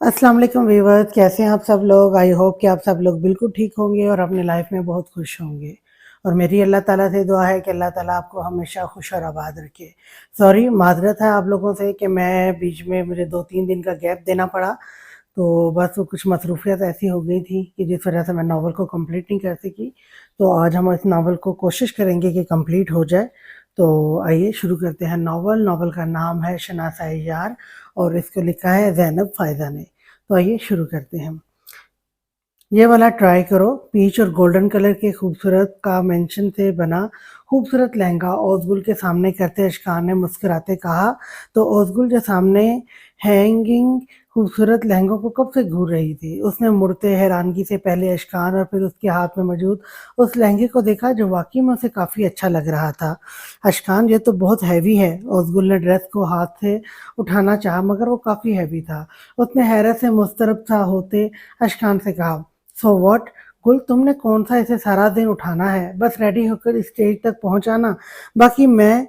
अस्सलाम वालेकुम व्यूअर्स, कैसे हैं आप सब लोग। आई होप कि आप सब लोग बिल्कुल ठीक होंगे और अपनी लाइफ में बहुत खुश होंगे। और मेरी अल्लाह ताला से दुआ है कि अल्लाह ताला आपको हमेशा खुश और आबाद रखे। सॉरी, माजरत है आप लोगों से कि मैं बीच में मुझे 2-3 दिन का गैप देना पड़ा। तो बस वो कुछ मसरूफियत ऐसी हो गई थी कि जिस वजह से मैं नावल को कंप्लीट नहीं कर सकी। तो आज हम इस नावल को कोशिश करेंगे कि कंप्लीट हो जाए। तो आइए शुरू करते हैं नावल। नावल का नाम है शनासाए यार और इसको लिखा है ज़ैनब फ़ायज़ा ने। तो आइए शुरू करते हैं। ये वाला ट्राई करो। पीच और गोल्डन कलर के खूबसूरत का मेंशन से बना खूबसूरत लहंगा ओज़गुल के सामने करते अशकान ने मुस्कुराते कहा। तो ओज़गुल जो सामने हैंगिंग खूबसूरत लहंगों को कब से घूर रही थी। उसने मुड़ते हैरानगी से पहले अशकान और फिर उसके हाथ में मौजूद उस लहंगे को देखा जो वाकई में उसे काफ़ी अच्छा लग रहा था। अशकान, ये तो बहुत हैवी है। ओज़गुल ने ड्रेस को हाथ से उठाना चाहा मगर वो काफ़ी हैवी था। उसने हैरत से मुस्तरब सा होते अशकान से कहा, सो व्हाट गुल, तुमने कौन सा इसे सारा दिन उठाना है। बस रेडी होकर स्टेज तक पहुंचाना, बाकी मैं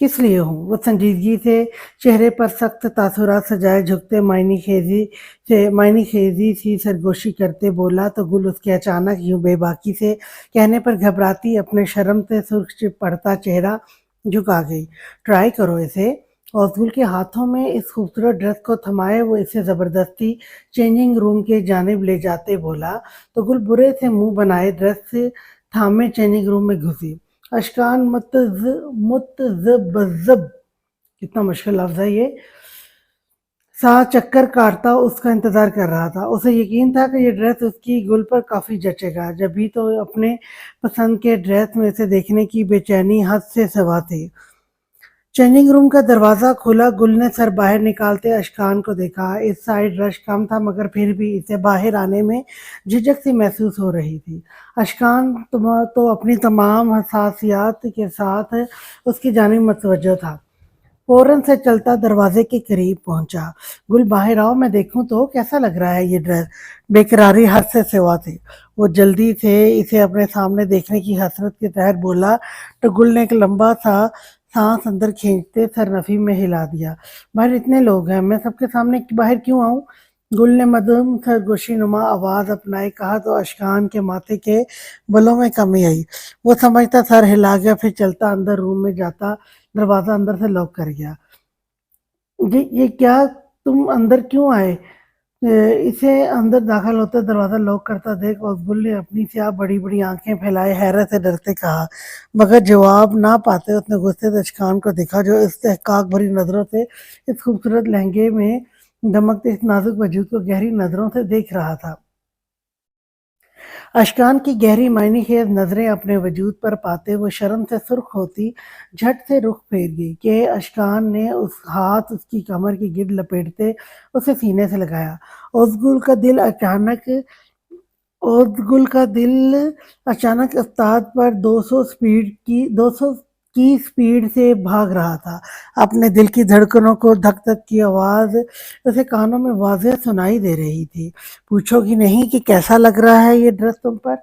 किस लिए हूँ। वो संजीदगी से चेहरे पर सख्त तासुरात सजाए झुकते मायनी खेजी सी सरगोशी करते बोला। तो गुल उसके अचानक यूं बेबाकी से कहने पर घबराती अपने शर्म से सुर्ख पड़ता चेहरा झुका गई। ट्राई करो इसे। और गुल के हाथों में इस खूबसूरत ड्रेस को थमाए वो इसे ज़बरदस्ती चेंजिंग रूम के जानिब ले जाते बोला। तो गुल बुरे से मुंह बनाए ड्रेस से थामे चेंजिंग रूम में घुसी। अशकान मुतज़ब्ज़ब, कितना मुश्किल लफ्ज़ है ये, सा चक्कर काटता उसका इंतज़ार कर रहा था। उसे यकीन था कि ये ड्रेस उसकी गुल पर काफ़ी जचेगा। जभी तो अपने पसंद के ड्रेस में इसे देखने की बेचैनी हद से सिवा थी। चेंजिंग रूम का दरवाज़ा खुला। गुल ने सर बाहर निकालते अशकान को देखा। इस साइड रश कम था मगर फिर भी इसे बाहर आने में झिझक सी महसूस हो रही थी। अशकान तो अपनी तमाम हसासियात के साथ उसकी जानिब मुतवज्जो था। फौरन से चलता दरवाजे के करीब पहुंचा। गुल, बाहर आओ, मैं देखूं तो कैसा लग रहा है ये ड्रेस। बेकरारी हद से सिवा थी। वो जल्दी से इसे अपने सामने देखने की हसरत के तहत बोला। तो गुल ने एक लंबा सा सांस अंदर खींचते सर नफी में हिला दिया। बाहर इतने लोग हैं, मैं सबके सामने बाहर क्यों आऊं। गुल ने मदम सरगोशी नुमा आवाज अपनाए कहा। तो अशकान के माथे के बलों में कमी आई। वो समझता सर हिला गया, फिर चलता अंदर रूम में जाता दरवाज़ा अंदर से लॉक कर गया। ये क्या, तुम अंदर क्यों आए। इसे अंदर दाखिल होते दरवाज़ा लॉक करता देख उस्बुल ने अपनी स्याह बड़ी बड़ी आंखें फैलाए हैरत से डरते कहा। मगर जवाब ना पाते उसने गुस्से से अशकान को देखा जो इस्तेहकाक भरी नज़रों से इस खूबसूरत लहंगे में दमकते इस नाजुक वजूद को गहरी नज़रों से देख रहा था। अशकान की गहरी मायने खेज नजरें अपने वजूद पर पाते वो शर्म से सुर्ख होती झट से रुख फेर गई कि अशकान ने उस हाथ उसकी कमर की गिर्द लपेटते उसे सीने से लगाया। उस्गुल का दिल अचानक उस्गुल का दिल अचानक उस्ताद पर 200 की स्पीड से भाग रहा था। अपने दिल की धड़कनों को धक धक की आवाज उसे कानों में वाज़ेह सुनाई दे रही थी। पूछोगी नहीं कि कैसा लग रहा है ये ड्रेस तुम पर।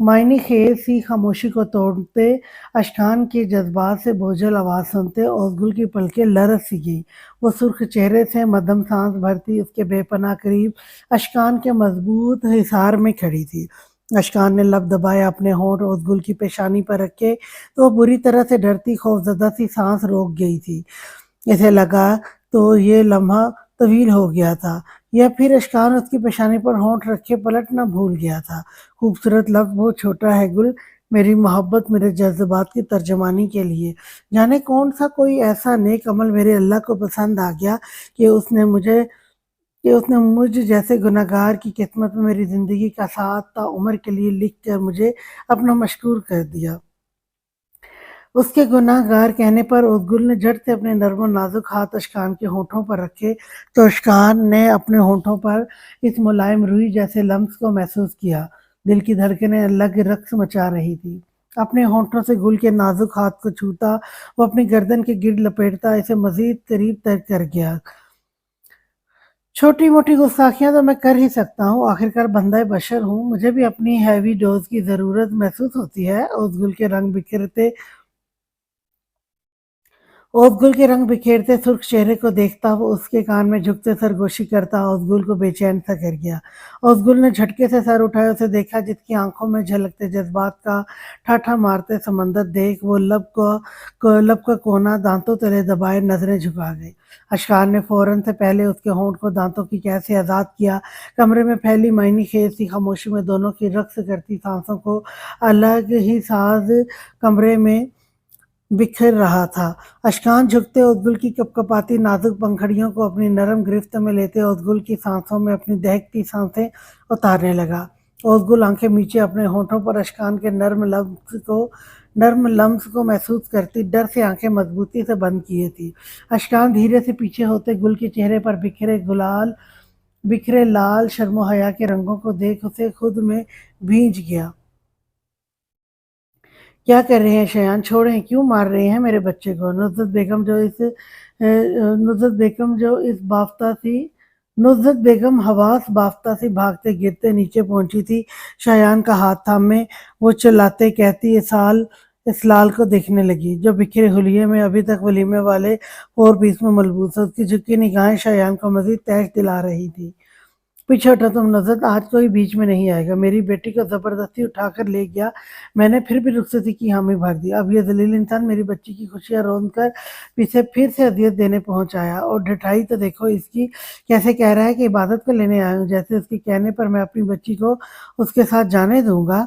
मायने खेज सी खामोशी को तोड़ते अशकान के जज्बात से बोझल आवाज़ सुनते ओज़गुल की पलकें लरज़ सी गईं। वो सुर्ख चेहरे से मद्धम सांस भरती उसके बेपनाह करीब अशकान के मजबूत हिसार में खड़ी थी। अशकान ने लब दबाए अपने होंठ ओज़गुल की पेशानी पर रखे तो वो बुरी तरह से डरती खौफजदा सी सांस रोक गई थी। इसे लगा तो ये लम्हा तवील हो गया था या फिर अशकान उसकी पेशानी पर होंठ रखे पलटना भूल गया था। खूबसूरत लफ्ज़ बहुत छोटा है गुल, मेरी मोहब्बत मेरे जज्बात की तर्जमानी के लिए। जाने कौन सा कोई ऐसा नेक अमल मेरे अल्लाह को पसंद आ गया कि उसने मुझ जैसे गुनहगार की किस्मत में मेरी ज़िंदगी का साथ ताउम्र के लिए लिख कर मुझे अपना मशकूर कर दिया। उसके गुनाहगार कहने पर उद्गुल ने झट से अपने नर्म और नाजुक हाथ अशकान के होठों पर रखे तो अशकान ने अपने होठों पर इस मुलायम रुई जैसे लम्स को महसूस किया। दिल की धड़कनें अलग रक्स मचा रही थी। अपने होठों से गुल के नाजुक हाथ को छूता वो अपनी गर्दन के गिर्द लपेटता इसे मजीद करीब तक कर गया। छोटी मोटी गुस्ताखियां तो मैं कर ही सकता हूँ, आखिरकार बंदा बशर हूँ, मुझे भी अपनी हैवी डोज की ज़रूरत महसूस होती है। उस गुल के रंग बिखरते ओसगुल के रंग बिखेरते सुर्ख चेहरे को देखता वो उसके कान में झुकते सरगोशी करता ओसगुल को बेचैन सा कर गया। ओसगुल ने झटके से सर उठाया, उसे देखा जिसकी आंखों में झलकते जज्बात का ठाठा मारते समंदर देख वो लब का कोना दांतों तले दबाए नजरें झुका गई। अशकार ने फौरन से पहले उसके होंठ को दांतों की कैद से आजाद किया। कमरे में फैली मायनी खेज सी खामोशी में दोनों की रक्स करती सांसों को अलग ही साज कमरे में बिखर रहा था। अशकान झुकते उद्गुल की कपकपाती नाजुक पंखड़ियों को अपनी नरम गिरफ्त में लेते उद्गुल की सांसों में अपनी दहकती सांसें उतारने लगा। उद्गुल आंखें नीचे अपने होठों पर अशकान के नर्म लम्स को महसूस करती डर से आंखें मजबूती से बंद किए थी। अशकान धीरे से पीछे होते गुल के चेहरे पर बिखरे लाल शर्मो हया के रंगों को देख उसे खुद में भींच गया। क्या कर रहे हैं शयान, छोड़ें, क्यों मार रहे हैं मेरे बच्चे को? नुसरत बेगम हवास बाफ्ता सी भागते गिरते नीचे पहुंची थी। शयान का हाथ थामे वो चिल्लाते कहती इस लाल को देखने लगी जो बिखरे हुलिये में अभी तक वलीमे वाले 4 पीस में मलबूस है। उसकी झुकी निगाहें शयान को मजीद तैश दिला रही थी। पीछे हटो तुम नजर, आज कोई बीच में नहीं आएगा। मेरी बेटी को जबरदस्ती उठाकर ले गया, मैंने फिर भी रुखसती की हामी भर दी। अब ये जलील इंसान मेरी बच्ची की खुशियां रोंद कर पीछे फिर से अजियत देने पहुंच आया। और ढिठाई तो देखो इसकी, कैसे कह रहा है कि इबादत को लेने आया हूँ, जैसे उसके कहने पर मैं अपनी बच्ची को उसके साथ जाने दूंगा।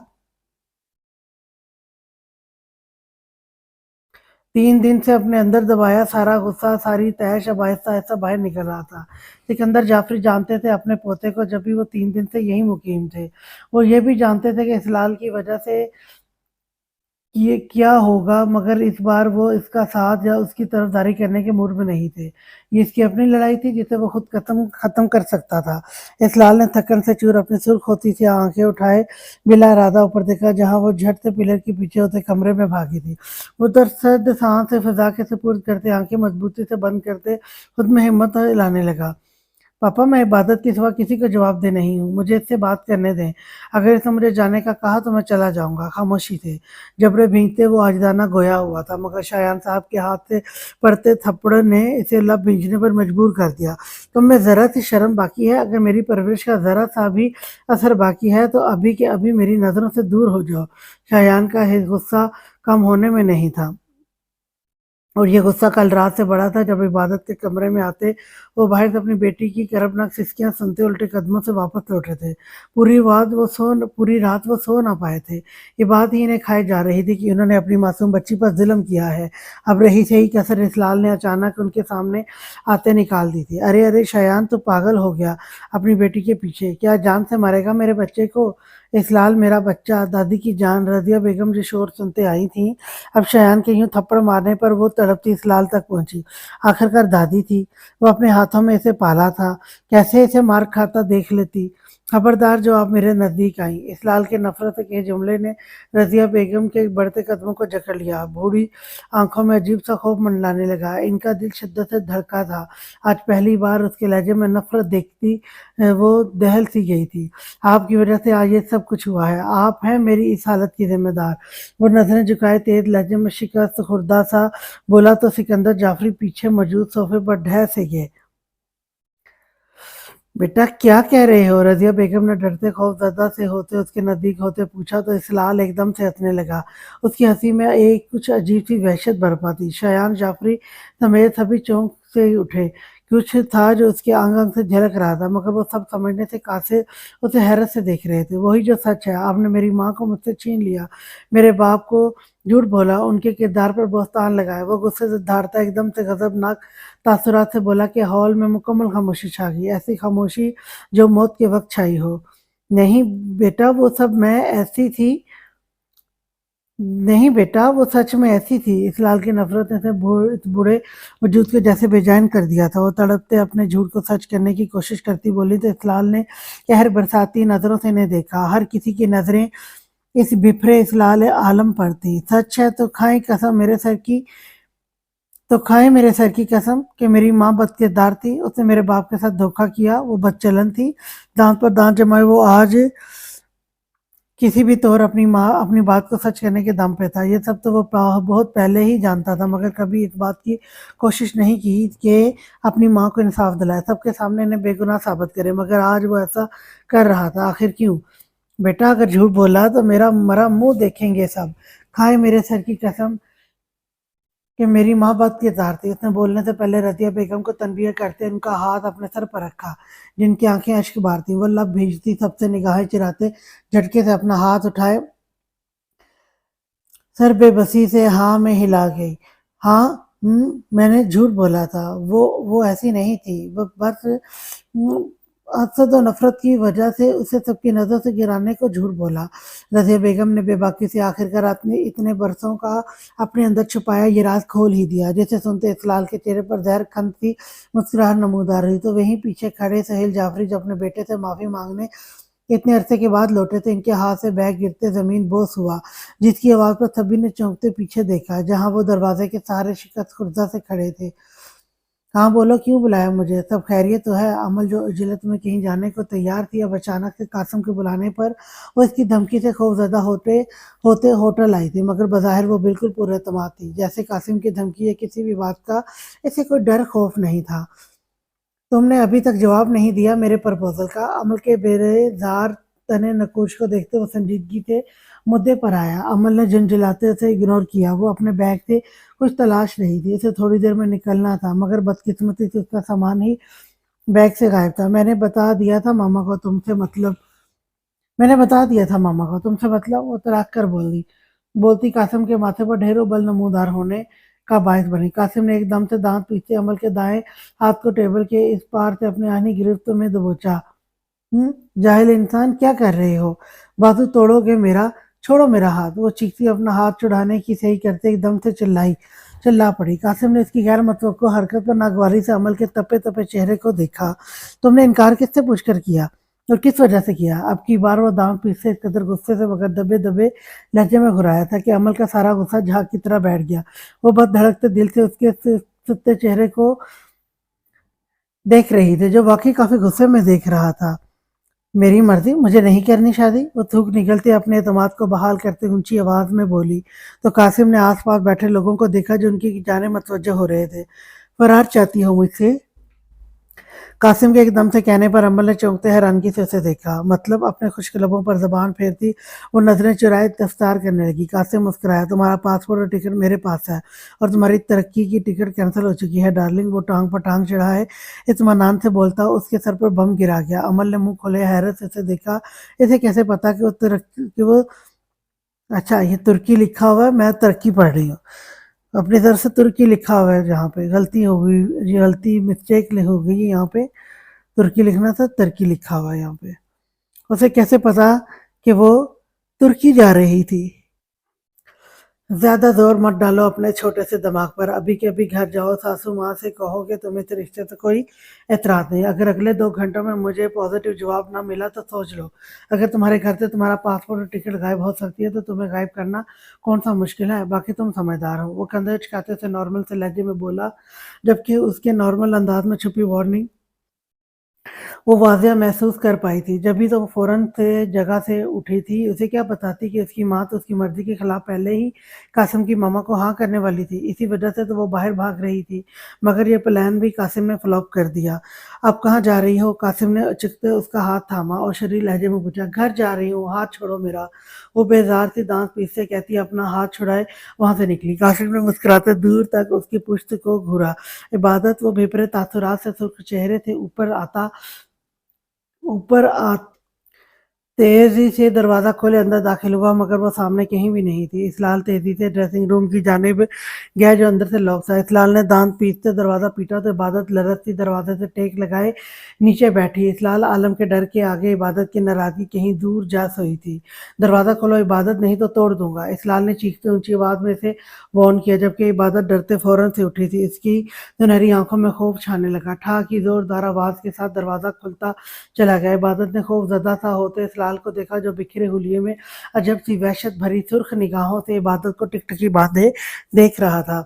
3 दिन से अपने अंदर दबाया सारा गुस्सा, सारी तैश अब आहिस्ता आहिस्ता बाहर निकल रहा था। सिकंदर जाफरी जानते थे अपने पोते को, जब भी वो 3 दिन से यही मुकीम थे। वो ये भी जानते थे कि इस लाल की वजह से ये क्या होगा, मगर इस बार वो इसका साथ या उसकी तरफदारी करने के मूड में नहीं थे। ये इसकी अपनी लड़ाई थी जिसे वो खुद खत्म कर सकता था। इस लाल ने थकन से चूर अपनी सुर्ख होती सी आंखें उठाए बिला इरादा ऊपर देखा, जहां वो झट से पिलर के पीछे होते कमरे में भागी थी। वो दरसद सांस से फिजा के सुपुर्द करते आंखें मजबूती से बंद करते खुद में हिम्मत लाने लगा। पापा, मैं इबादत के सिवा किसी को जवाब दे नहीं हूँ, मुझे इससे बात करने दें। अगर इसने मुझे जाने का कहा तो मैं चला जाऊंगा। खामोशी थे। जबड़े भींचते वो आजिदाना गोया हुआ था, मगर शायान साहब के हाथ से पड़ते थप्पड़ ने इसे लब भींचने पर मजबूर कर दिया। तुम में जरा सी शर्म बाकी है? अगर मेरी परवरिश का जरा सा भी असर बाकी है तो अभी के अभी मेरी नजरों से दूर हो जाओ। शायान का गुस्सा कम होने में नहीं था, और ये गुस्सा कल रात से बड़ा था। जब इबादत के कमरे में आते वो बाहर से अपनी बेटी की करपनाक सिसकियां सुनते उल्टे कदमों से वापस लौटे थे। पूरी रात वो सो ना पाए थे। ये बात ही इन्हें खाई जा रही थी कि उन्होंने अपनी मासूम बच्ची पर जुल्म किया है। अब रही सही कसर इस लाल ने अचानक उनके सामने आते निकाल दी थी। अरे अरे शयान, तो पागल हो गया अपनी बेटी के पीछे? क्या जान से मारेगा मेरे बच्चे को? इस लाल मेरा बच्चा, दादी की जान। रजिया बेगम जो शोर सुनते आई थी, अब शयान के यूं थप्पड़ मारने पर वो तड़पती इस लाल तक पहुंची। आखिरकार दादी थी, वो अपने हाथों में इसे पाला था, कैसे इसे मार खाता देख लेती। खबरदार जो आप मेरे नजदीक आई। इस लाल के नफरत के जुमले ने रजिया बेगम के बढ़ते कदमों को जकड़ लिया। बूढ़ी आंखों में अजीब सा खौफ मंडलाने लगा। इनका दिल शिद्दत से धड़का था। आज पहली बार उसके लहजे में नफरत देखती वो दहल सी गई थी। आपकी वजह से आज ये सब कुछ हुआ है, आप हैं मेरी इस हालत की जिम्मेदार। वो नजरें झुकाए तेज लहजे में शिकस्त खुर्दा सा बोला तो सिकंदर जाफरी पीछे मौजूद सोफे पर ढह से गए। बेटा, क्या कह रहे हो? रजिया बेगम ने डरते खौफजदा से होते उसके नजदीक होते पूछा तो इस लाल एकदम से हंसने लगा। उसकी हंसी में एक कुछ अजीब सी वहशत बरपा थी। शयान जाफरी समेत सभी चौंक से उठे। कुछ था जो उसके अंग अंग से झलक रहा था, मगर वो सब समझने से कासे उसे हैरत से देख रहे थे। वही जो सच है, आपने मेरी माँ को मुझसे छीन लिया, मेरे बाप को झूठ बोला, उनके किरदार पर बोस्तान लगाया। वो गुस्से से धारता एकदम से गजबनाक तासुरात से बोला कि हॉल में मुकम्मल खामोशी छा गई, ऐसी खामोशी जो मौत के वक्त छाई हो। नहीं बेटा, वो सब मैं ऐसी थी नहीं बेटा, वो सच में ऐसी थी। इस लाल की नफरत ने इस बूढ़े वजूद को जैसे बेजान कर दिया था। वो तड़पते अपने झूठ को सच करने की कोशिश करती बोली तो इस लाल ने कहर बरसाती नजरों से इन्हें देखा। हर किसी की नजरें इस बिफरे इस लाल आलम पर थी। सच है तो खाएं मेरे सर की कसम कि मेरी माँ बदकिरदार थी, उसने मेरे बाप के साथ धोखा किया, वो बदचलन थी, दांत पर दांत जमाए वो आज किसी भी तौर अपनी माँ अपनी बात को सच करने के दम पे था। ये सब तो वो बहुत पहले ही जानता था, मगर कभी इस बात की कोशिश नहीं की कि अपनी माँ को इंसाफ दिलाए, सबके सामने इन्हें बेगुनाह साबित करे। मगर आज वो ऐसा कर रहा था, आखिर क्यों? बेटा, अगर झूठ बोला तो मेरा मरा मुंह देखेंगे सब। खाए मेरे सर की कसम कि मेरी माँ बद किरदार थी। उसने बोलने से पहले रज़िया बेगम को तनबीह करते उनका हाथ अपने सर पर रखा, जिनकी आंखें अश्क बार थीं। वो लब भींचती, सबसे निगाहें चुराते झटके से अपना हाथ उठाए, सर बेबसी से हाँ में हिला गई। हाँ, मैंने झूठ बोला था। वो ऐसी नहीं थी। वो बस हसद और नफरत की वजह से उसे सबकी नज़र से गिराने को झूठ बोला। रज़िया बेगम ने बेबाकी से आखिरकार अपने इतने बरसों का अपने अंदर छुपाया ये राज खोल ही दिया। जिसे सुनते इस्लाल के चेहरे पर ज़हर खंत सी मुस्कुराहट नमूदार हुई। तो वहीं पीछे खड़े सहेल जाफरी जो अपने बेटे से माफ़ी मांगने इतने अरसे के बाद लौटे थे, इनके हाथ से बैग गिरते ज़मीन बोस हुआ, जिसकी आवाज़ पर सभी ने चौंकते पीछे देखा, जहाँ वो दरवाजे के सहारे शिकस्त खुर्दा से खड़े थे। हाँ बोलो, क्यों बुलाया मुझे? सब खैरियत तो है? अमल जो उजलत में कहीं जाने को तैयार थी, अब अचानक से कासिम के बुलाने पर वो इसकी धमकी से खौफजदा होते होते होटल आई थी, मगर बज़ाहिर वो बिल्कुल पुरएतमाद थी, जैसे कासिम की धमकी या किसी भी बात का इसे कोई डर खौफ नहीं था। तुमने अभी तक जवाब नहीं दिया मेरे प्रपोजल का। अमल के बेजार तने नकुश को देखते वो संजीदगी से मुद्दे पर आया। अमल ने झुंझलाते उसे इग्नोर किया। वो अपने बैग से कुछ तलाश रही थी, उसे थोड़ी देर में निकलना था, मगर बदकिस्मती से उसका सामान ही बैग से गायब था। मैंने बता दिया था मामा को तुमसे मतलब, वो तराक कर बोली। बोलती कासिम के माथे पर ढेरों बल नमूदार होने का बायस बनी। कासिम ने एकदम से दांत पीसते अमल के दाएं हाथ को टेबल के इस पार से अपनी आनी गिरफ्त में दबोचा। जाहिल इंसान, क्या कर रहे हो? बाजू तोड़ोगे मेरा? छोड़ो मेरा हाथ। वो चीखती अपना हाथ छुड़ाने की सही करते एकदम से चिल्ला पड़ी। कासिम ने इसकी गैर मतवक्को हरकत पर नागवारी से अमल के तपे तपे चेहरे को देखा। तुमने इनकार किससे पूछकर किया और किस वजह से किया? अब की बार वो दांत पीसते इस कदर गुस्से से मगर दबे दबे लहजे में घुराया था कि अमल का सारा गुस्सा झाग की तरह बैठ गया। वो बस धड़कते दिल से उसके सुत्ते चेहरे को देख रही थी, जो वाकई काफी गुस्से में देख रहा था। मेरी मर्जी, मुझे नहीं करनी शादी। वो थूक निकलते अपने एतमाद को बहाल करते ऊंची आवाज में बोली। तो कासिम ने आसपास बैठे लोगों को देखा जो उनकी जाने मतवज्जो हो रहे थे। फरार चाहती हो मुझसे? कासिम के एकदम से कहने पर अम्बल ने चौंकते हैरानगी से उसे देखा। मतलब? अपने खुश्क लबों पर जबान फेरती वो नजरें चुराए दफ्तार करने लगी। कासिम मुस्कुराया। तुम्हारा पासपोर्ट और टिकट मेरे पास है और तुम्हारी तरक्की की टिकट कैंसिल हो चुकी है डार्लिंग। वो टांग पर टांग चढ़ाए इत्मीनान से बोलता उसके सर पर बम गिरा गया। अमल ने मुंह खोले हैरत से उसे देखा। इसे कैसे पता कि वो अच्छा, ये तुर्की लिखा हुआ है, मैं तरक्की पढ़ रही हूँ। अपनी तरफ से तुर्की लिखा हुआ है, जहाँ पे गलती हो गई, ये गलती मिस्टेक हो गई है यहाँ पे। तुर्की लिखना था, तुर्की लिखा हुआ है यहाँ पे। उसे कैसे पता कि वो तुर्की जा रही थी? ज्यादा जोर मत डालो अपने छोटे से दिमाग पर। अभी के अभी घर जाओ, सासू माँ से कहो कि तुम्हें इस रिश्ते से कोई एतराज नहीं। अगर अगले 2 घंटों में मुझे पॉजिटिव जवाब ना मिला तो सोच लो, अगर तुम्हारे घर से तुम्हारा पासपोर्ट और टिकट गायब हो सकती है तो तुम्हें गायब करना कौन सा मुश्किल है? बाकी तुम समझदार हो। वो कंधे उचकाते से नॉर्मल से लहजे में बोला, जबकि उसके नॉर्मल अंदाज में छुपी वार्निंग वो वाज़िया महसूस कर पाई थी। जब भी तो वो फ़ौरन से जगह से उठी थी, उसे क्या बताती कि उसकी माँ तो उसकी मर्ज़ी के खिलाफ़ पहले ही कासिम की मामा को हाँ करने वाली थी। इसी वजह से तो वो बाहर भाग रही थी। मगर ये प्लान भी कासिम ने फ्लॉप कर दिया। अब कहाँ जा रही हो? कासिम ने उचकते उसका हाथ थामा और शरीर लहजे में पूछा। घर जा रही हूँ, हाथ छोड़ो मेरा। वो बेजार सी दांत पीसते कहती अपना हाथ छुड़ाए वहाँ से निकली। कासिम ने मुस्कुराते दूर तक उसकी पुश्त को घूरा। इबादत वो बेपरे तासुरात से सुर्ख चेहरे थे ऊपर आ तेजी से दरवाजा खोले अंदर दाखिल हुआ, मगर वो सामने कहीं भी नहीं थी। इसलाल तेजी से ड्रेसिंग रूम की जानिब गया जो अंदर से लॉक था। इसलाल ने दांत पीसते दरवाजा पीटा तो इबादत लरजती दरवाजे से टेक लगाए नीचे बैठी। इसलाल आलम के डर के आगे इबादत की नाराजगी कहीं दूर जा सोई थी। दरवाजा खोलो इबादत, नहीं तो तोड़ दूंगा। इसलाल ने चीखते ऊंची आवाज में से वार्न किया, जबकि इबादत डरते फौरन से उठी थी। इसकी सुनहरी आंखों में खौफ छाने लगा। ठा की जोरदार आवाज के साथ दरवाजा खुलता चला गया। इबादत ने खौफजदा सा होते इस्लाल को देखा, जो बिखरे हुलिये में अजब सी वहशत भरी सुर्ख निगाहों से इबादत को टिकटिकी बांधे देख रहा था।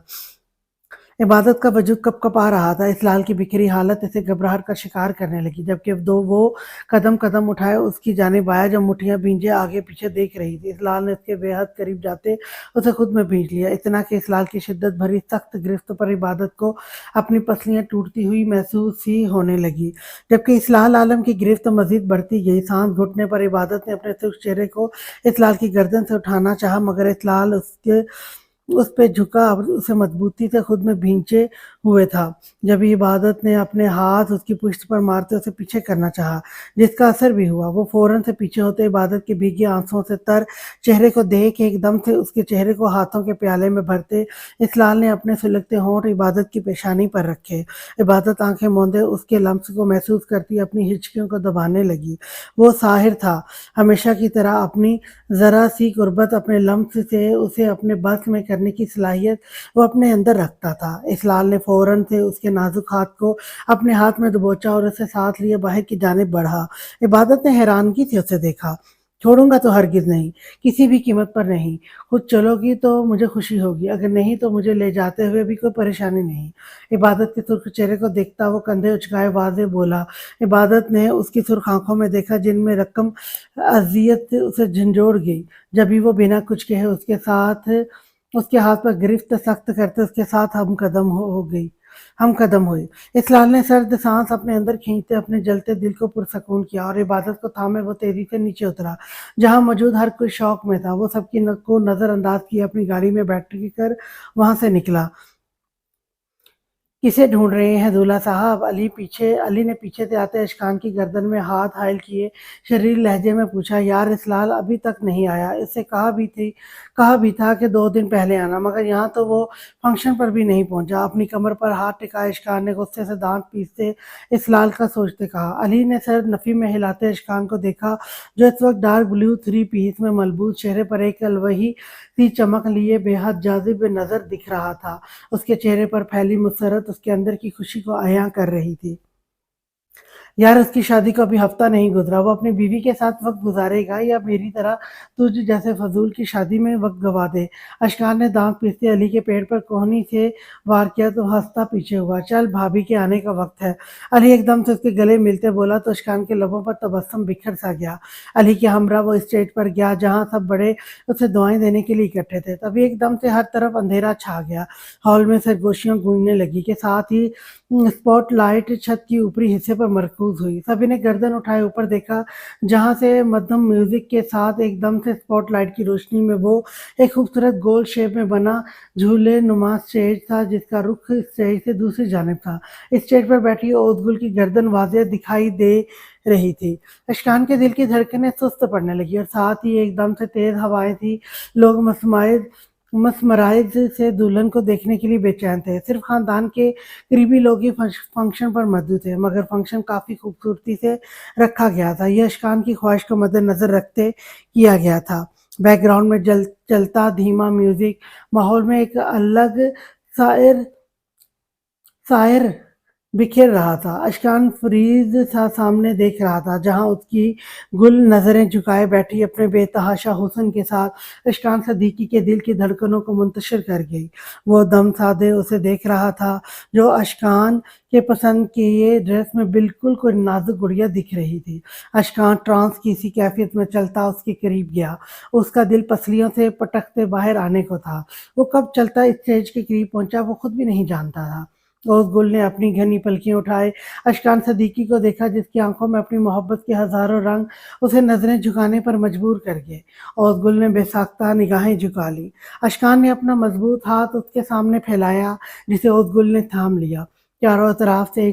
इबादत का वजूद कँप-कँपा रहा था। इस लाल की बिखरी हालत इसे घबराहट का शिकार करने लगी, जबकि अब दो वो कदम-कदम उठाए उसकी जानिब आया, जो मुठ्ठियाँ भींजे आगे-पीछे देख रही थी। इस लाल ने उसके बेहद करीब जाते उसे खुद में भींच लिया, इतना कि इस लाल की शिद्दत भरी सख्त गिरफ्त पर इबादत को अपनी पसलियाँ टूटती हुई महसूस ही होने लगी। जबकि इस लाल आलम की गिरफ्त मज़ीद बढ़ती गई, साँस घुटने पर इबादत ने अपने सुर्ख़ चेहरे को इस लाल की गर्दन से उठाना चाहा, मगर इस लाल उस पे झुका और उसे मजबूती से खुद में भींचे हुए था। जब इबादत ने अपने हाथ उसकी पुश्त पर मारते उसे पीछे करना चाहा, जिसका असर भी हुआ। वो फौरन से पीछे होते इबादत के भीगे आंसुओं से तर चेहरे को देख एकदम से उसके चेहरे को हाथों के प्याले में भरते इस लाल ने अपने सुलगते होंठ इबादत की पेशानी पर रखे। इबादत आंखें मूंदे उसके लम्स को महसूस करती अपनी हिचकियों को दबाने लगी। वो साहिर था, हमेशा की तरह अपनी ज़रा सी कुर्बत अपने लम्स से उसे अपने बस में करने की सलाहियत वो अपने अंदर रखता था। इस लाल ने फ़ौरन से उसके नाज़ुक हाथ को अपने हाथ में दबोचा और उसे साथ लिए बाहर की जानिब बढ़ा। इबादत ने हैरानगी से उसे देखा। छोड़ूँगा तो हरगिज़ नहीं, किसी भी कीमत पर नहीं। खुद चलोगी तो मुझे खुशी होगी, अगर नहीं तो मुझे ले जाते हुए भी कोई परेशानी नहीं। इबादत के सुर्ख़ चेहरे को देखता वो कंधे उचकाए वाज़ेह बोला। इबादत ने उसकी सुर्ख़ आँखों में देखा, जिनमें रक़म अज़ियत उसे झंझोड़ गई। जभी वो बिना कुछ कहे उसके हाथ पर गिरफ्त सख्त करते उसके साथ हम कदम हुए। इस लाल ने सर्द सांस अपने अंदर खींचते अपने जलते दिल को पुरसकून किया और इबादत को थामे वो तेजी से नीचे उतरा। जहाँ मौजूद हर कोई शौक में था, वो सबकी को नज़रअंदाज किए अपनी गाड़ी में बैठ कर वहाँ से निकला। किसे ढूंढ रहे हैं दूल्हा साहब? अली ने पीछे से आते अशकान की गर्दन में हाथ हायल किए शरीर लहजे में पूछा। यार इस लाल अभी तक नहीं आया, इससे कहा भी था कि 2 दिन पहले आना, मगर यहाँ तो वो फंक्शन पर भी नहीं पहुंचा। अपनी कमर पर हाथ टिकाए अशकान ने गुस्से से दांत पीसते इस लाल का सोचते कहा। अली ने सर नफी में हिलाते अशकान को देखा, जो इस वक्त डार्क ब्लू 3 पीस में मलबूस चेहरे पर एक अलवही सी चमक लिए बेहद जाजिब नजर दिख रहा था। उसके चेहरे पर फैली मुसरत उसके अंदर की खुशी को अयां कर रही थी। यार उसकी शादी को अभी हफ्ता नहीं गुजरा, वो अपनी बीवी के साथ वक्त गुजारेगा या मेरी तरह तुझ जैसे फजूल की शादी में वक्त गवा दे? अशकान ने दांत पीसते अली के पेट पर कोहनी से वार किया तो हंसता पीछे हुआ। चल भाभी के आने का वक्त है। अली एकदम से उसके गले मिलते बोला तो अशकान के लबों पर तबस्सुम बिखर सा गया। अली के हमरा वो स्टेज पर गया जहाँ सब बड़े उसे दुआएं देने के लिए इकट्ठे थे। तभी एकदम से हर तरफ अंधेरा छा गया। हॉल में सरगोशियां गूंजने लगी के साथ ही स्पॉटलाइट छत की ऊपरी हिस्से पर मरकूज हुई। सभी ने गर्दन उठाए ऊपर देखा, जहां से मध्यम म्यूजिक के साथ एकदम से स्पॉटलाइट की रोशनी में वो एक खूबसूरत गोल शेप में बना झूले नुमा स्टेज था, जिसका रुख स्टेज से दूसरी जानिब था। इस स्टेज पर बैठी ओदगुल की गर्दन वाज़ेह दिखाई दे रही थी। अशकान के दिल की धड़कनें सुस्त पड़ने लगी और साथ ही एकदम से तेज हवाएं थी। लोग मसमराइज से दुल्हन को देखने के लिए बेचैन थे। सिर्फ खानदान के करीबी लोग ही फंक्शन पर मौजूद थे, मगर फंक्शन काफ़ी खूबसूरती से रखा गया था। यह अशकान की ख्वाहिश को मद्देनज़र रखते किया गया था। बैकग्राउंड में चलता धीमा म्यूजिक माहौल में एक अलग शायर शायर बिखेर रहा था। अशकान फरीद सा सामने देख रहा था, जहां उसकी गुल नजरें झुकाए बैठी अपने बेतहाशा हुस्न के साथ अशकान सदीकी के दिल की धड़कनों को मुंतशिर कर गई। वो दम साधे उसे देख रहा था, जो अशकान के पसंद की ये ड्रेस में बिल्कुल कोई नाजुक गुड़िया दिख रही थी। अशकान ट्रांस की इसी कैफियत में चलता उसके करीब गया। उसका दिल पसलियों से पटकते बाहर आने को था। वो कब चलता स्टेज के करीब पहुंचा वो खुद भी नहीं जानता था। उस गुल ने अपनी घनी पलकियां उठाए अशकान सदीकी को देखा, जिसकी आंखों में अपनी मोहब्बत के हजारों रंग उसे नजरें झुकाने पर मजबूर कर गए। उस गुल ने बेसाख्ता निगाहें झुका ली। अशकान ने अपना मजबूत हाथ उसके सामने फैलाया, जिसे उस गुल ने थाम लिया। चारों तरफ से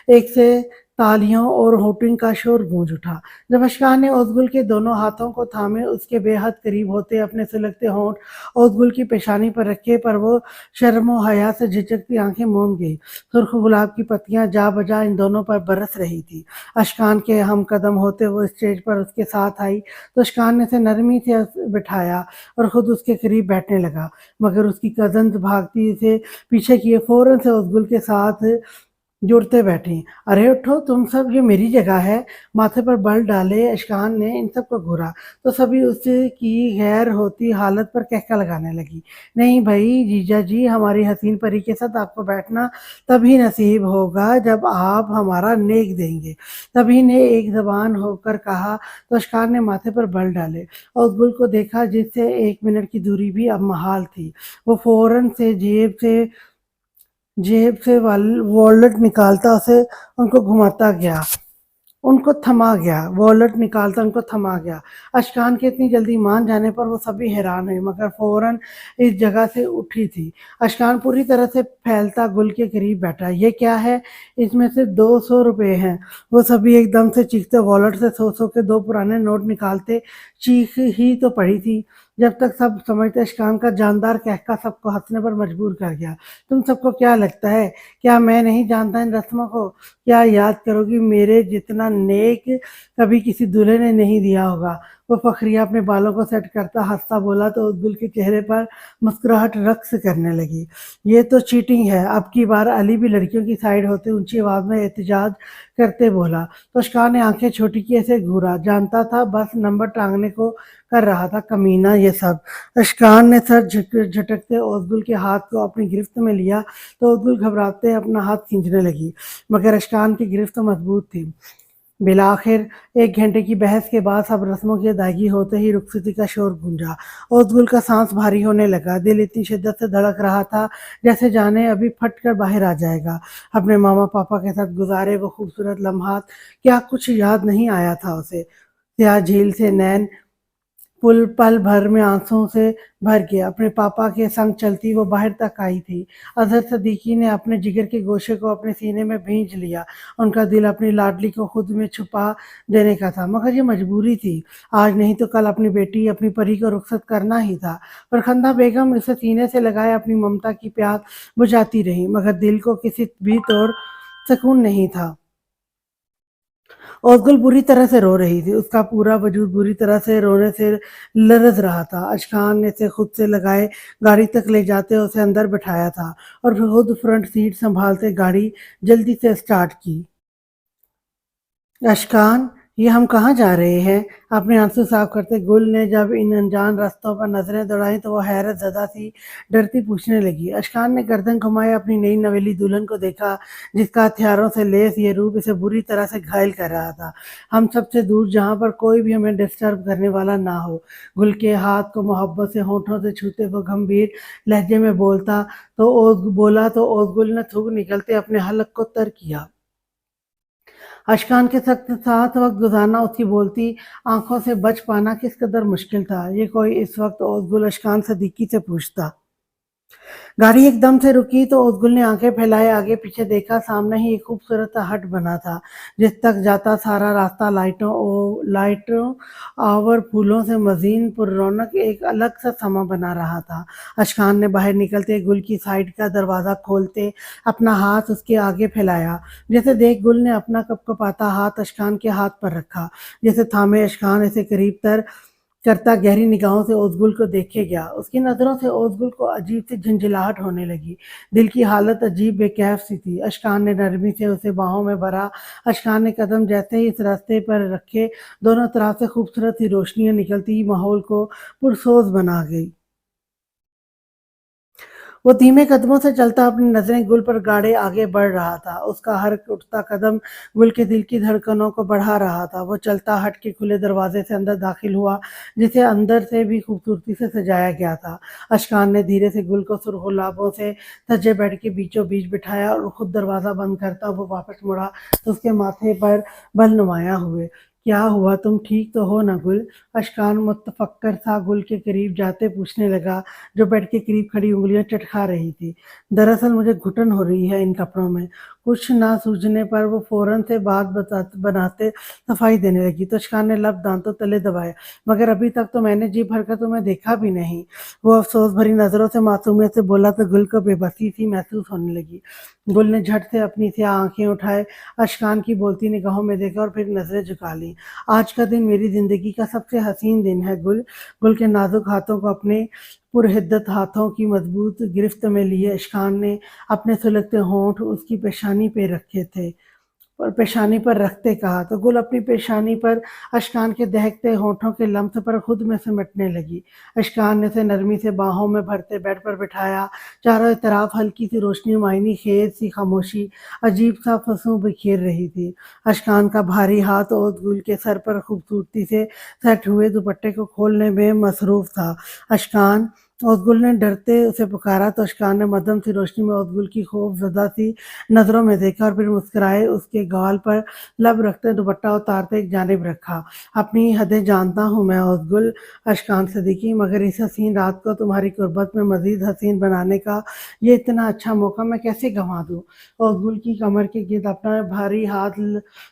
एक से तालियों और होटिंग का शोर गूंज उठा। जब अशकान ने उस के दोनों हाथों को थामे उसके बेहद करीब होते अपने सुलगते होंठ उस की पेशानी पर रखे, पर वो शर्म और हया से झिझकती आंखें मूंद गई। सुर्ख गुलाब की पत्तियां जा बजा इन दोनों पर बरस रही थी। अशकान के हम कदम होते वो स्टेज पर उसके साथ आई तो अशकान ने उसे नरमी से बिठाया और खुद उसके करीब बैठने लगा, मगर उसकी कजन भागती उसे पीछे किए फौरन से उस के साथ जुड़ते बैठी। अरे उठो तुम सब, ये मेरी जगह है। माथे पर बल डाले अशकान ने इन सबको घूरा तो सभी उसकी गैर होती हालत पर कहका लगाने लगी। नहीं भाई जीजा जी, हमारी हसीन परी के साथ आपको बैठना तभी नसीब होगा जब आप हमारा नेक देंगे। तभी ने एक जबान होकर कहा तो अशकान ने माथे पर बल डाले और उस गुल को देखा जिससे 1 मिनट की दूरी भी अब महाल थी। वो फौरन से जेब से वॉलेट निकालता उसे उनको घुमाता गया, उनको थमा गया, वॉलेट निकालता उनको थमा गया। अशकान के इतनी जल्दी मान जाने पर वो सभी हैरान हुए मगर फौरन इस जगह से उठी थी। अशकान पूरी तरह से फैलता गुल के करीब बैठा। ये क्या है? इसमें से 200 रुपए हैं। वो सभी एकदम से चीखते वॉलेट से 100 के 2 पुराने नोट निकालते। चीख ही तो पड़ी थी। जब तक सब समझते अशकान का जानदार कहका सबको हंसने पर मजबूर कर गया। तुम सबको क्या लगता है, क्या मैं नहीं जानता इन रस्मों को? क्या याद करोगी मेरे जितना नेक कभी किसी दूल्हे ने नहीं दिया होगा? वो फखरिया अपने बालों को सेट करता हंसता बोला तो उद्दुल के चेहरे पर मुस्कुराहट रक्स करने लगी। ये तो चीटिंग है। अब की बार अली भी लड़कियों की साइड होते ऊंची आवाज में एहतजाज करते बोला तो अशकार ने आंखें छोटी किए से घूरा। जानता था बस नंबर टांगने को कर रहा था कमीना ये सब। अशकार ने सर झटकते उद्दुल के हाथ को अपनी गिरफ्त में लिया तो उद्दुल घबराते अपना हाथ खींचने लगी मगर अशकान की गिरफ्त मजबूत थी। बिलाखिर 1 घंटे की बहस के बाद सब रस्मों की अदायगी होते ही रुखसती का शोर गूंजा और उद्दुल का सांस भारी होने लगा। दिल इतनी शिद्दत से धड़क रहा था जैसे जाने अभी फट कर बाहर आ जाएगा। अपने मामा पापा के साथ गुजारे वो खूबसूरत लम्हात, क्या कुछ याद नहीं आया था उसे? स्याह झील से नैन पुल पल भर में आंसुओं से भर गया। अपने पापा के संग चलती वो बाहर तक आई थी। अजहर सदीकी ने अपने जिगर के गोशे को अपने सीने में भींच लिया। उनका दिल अपनी लाडली को खुद में छुपा देने का था मगर ये मजबूरी थी। आज नहीं तो कल अपनी बेटी अपनी परी को रुखसत करना ही था। फरखंदा बेगम उसे सीने से लगाए अपनी ममता की प्यास बुझाती रही मगर दिल को किसी भी तौर सुकून नहीं था। औसगुल बुरी तरह से रो रही थी। उसका पूरा वजूद बुरी तरह से रोने से लरज रहा था। अशकान ने इसे खुद से लगाए गाड़ी तक ले जाते उसे अंदर बिठाया था और फिर खुद फ्रंट सीट संभालते गाड़ी जल्दी से स्टार्ट की। अशकान, ये हम कहाँ जा रहे हैं? अपने आंसू साफ करते गुल ने जब इन अनजान रास्तों पर नजरें दौड़ाई तो वो हैरत ज़दा सी डरती पूछने लगी। अशकान ने गर्दन घुमाए अपनी नई नवेली दुल्हन को देखा जिसका हथियारों से लेस ये रूप इसे बुरी तरह से घायल कर रहा था। हम सबसे दूर जहाँ पर कोई भी हमें डिस्टर्ब करने वाला ना हो। गुल के हाथ को मोहब्बत से होठों से छूते वो गंभीर लहजे में बोला तो ओसगुल ने थूक निकलते अपने हलक को तर किया। अशकान के साथ वक्त गुजारना उसकी बोलती आंखों से बच पाना किस कदर मुश्किल था ये कोई इस वक्त ओसगुल अशकान सदीकी से पूछता। गाड़ी एकदम से रुकी तो उद्दुल ने आंखें फैलाए आगे पीछे देखा। सामने ही एक खूबसूरत सा हट बना था जिस तक जाता सारा रास्ता लाइटों और फूलों से मजीन पुररौनक एक अलग सा समा बना रहा था। अशकान ने बाहर निकलते गुल की साइड का दरवाज़ा खोलते अपना हाथ उसके आगे फैलाया। जैसे देख गुल ने अपना कपकपाता हाथ अशकान के हाथ पर रखा। जैसे थामे अशकान ऐसे करीब तर करता गहरी निगाहों से ओसगुल को देखे गया। उसकी नज़रों से ओसगुल को अजीब सी झंझलाहट होने लगी। दिल की हालत अजीब बेकैफ सी थी। अशकान ने नरमी से उसे बाहों में भरा। अशकान ने कदम जैसे ही इस रास्ते पर रखे दोनों तरफ से खूबसूरत सी रोशनियां निकलती माहौल को पुरसोज बना गई। वो धीमे कदमों से चलता अपनी नजरें गुल पर गाड़े आगे बढ़ रहा था। उसका हर उठता कदम गुल के दिल की धड़कनों को बढ़ा रहा था। वो चलता हट के खुले दरवाजे से अंदर दाखिल हुआ जिसे अंदर से भी खूबसूरती से सजाया गया था। अशकान ने धीरे से गुल को सुरगुलाबों से सजे बेड के बीचों बीच बिठाया और खुद दरवाजा बंद करता वो वापस मुड़ा तो उसके माथे पर बल नुमाया हुए। क्या हुआ, तुम ठीक तो हो ना गुल? अशकान मुतफक्कर था गुल के करीब जाते पूछने लगा जो बेड के करीब खड़ी उंगलियां चटखा रही थी। दरअसल मुझे घुटन हो रही है इन कपड़ों में। कुछ ना सूझने पर वो फौरन से बनाते सफाई देने लगी तो अशकान ने लब दांतों तले दबाए मगर अभी तक तो मैंने जी भरकर तुम्हें देखा भी नहीं। वो अफसोस भरी नजरों से मासूमियत से बोला तो गुल को बेबसी सी महसूस होने लगी। गुल ने झट से अपनी से आंखें उठाए अशकान की बोलती निगाहों में देखा और फिर नजरें झुका ली। تھیں۔ آج کا دن میری زندگی کا سب سے حسین دن ہے گل۔ گل کے نازک ہاتھوں کو اپنے پرحدت ہاتھوں کی مضبوط گرفت میں لیے اشکان نے اپنے سلگتے ہونٹ اس کی پیشانی پہ رکھے تھے اور پیشانی پر رکھتے کہا تو گل اپنی پیشانی پر اشکان کے دہکتے ہونٹوں کے لمس پر خود میں سمٹنے لگی۔ اشکان نے اسے نرمی سے باہوں میں بھرتے بیڈ پر بٹھایا۔ چاروں طرف ہلکی سی روشنی، معنی خیز سی خاموشی عجیب سا فسوں بکھیر رہی تھی۔ اشکان کا بھاری ہاتھ اوت گل کے سر پر خوبصورتی سے سیٹ ہوئے دوپٹے کو کھولنے میں مصروف تھا۔ اشکان! اوت گل نے ڈرتے اسے پکارا تو اشکان نے مدھم سی روشنی میں اوت گل کی خوف زدہ سی نظروں میں دیکھا اور پھر مسکرائے اس کے گال پر لب رکھتے دوپٹہ اتارتے ایک جانب رکھا۔ اپنی حدیں جانتا ہوں میں اوت گل اشکان صدیقی، مگر اس حسین رات کو تمہاری قربت میں مزید حسین بنانے کا یہ اتنا اچھا موقع میں کیسے گنوا دوں؟ اوت گل کی کمر کے گرد اپنا بھاری ہاتھ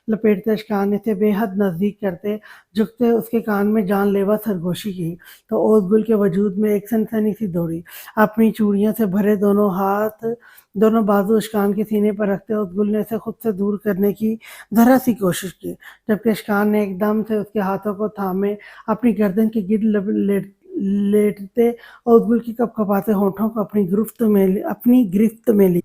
لپیٹتے اشکان نے اسے بے حد نزدیک کرتے جھکتے اس کے کان میں جان لیوا سرگوشی کی تو اوت گل کے وجود میں ایک سنسنی سی دوڑی۔ اپنی چوڑیوں سے بھرے دونوں بازو اشکان کے سینے پر رکھتے اوت گل نے اسے خود سے دور کرنے کی ذرا سی کوشش کی، جبکہ اشکان نے ایک دم سے اس کے ہاتھوں کو تھامے اپنی گردن کے گرد لیٹتے اوت گل کی کپ کپاتے ہونٹوں کو اپنی گرفت میں لی۔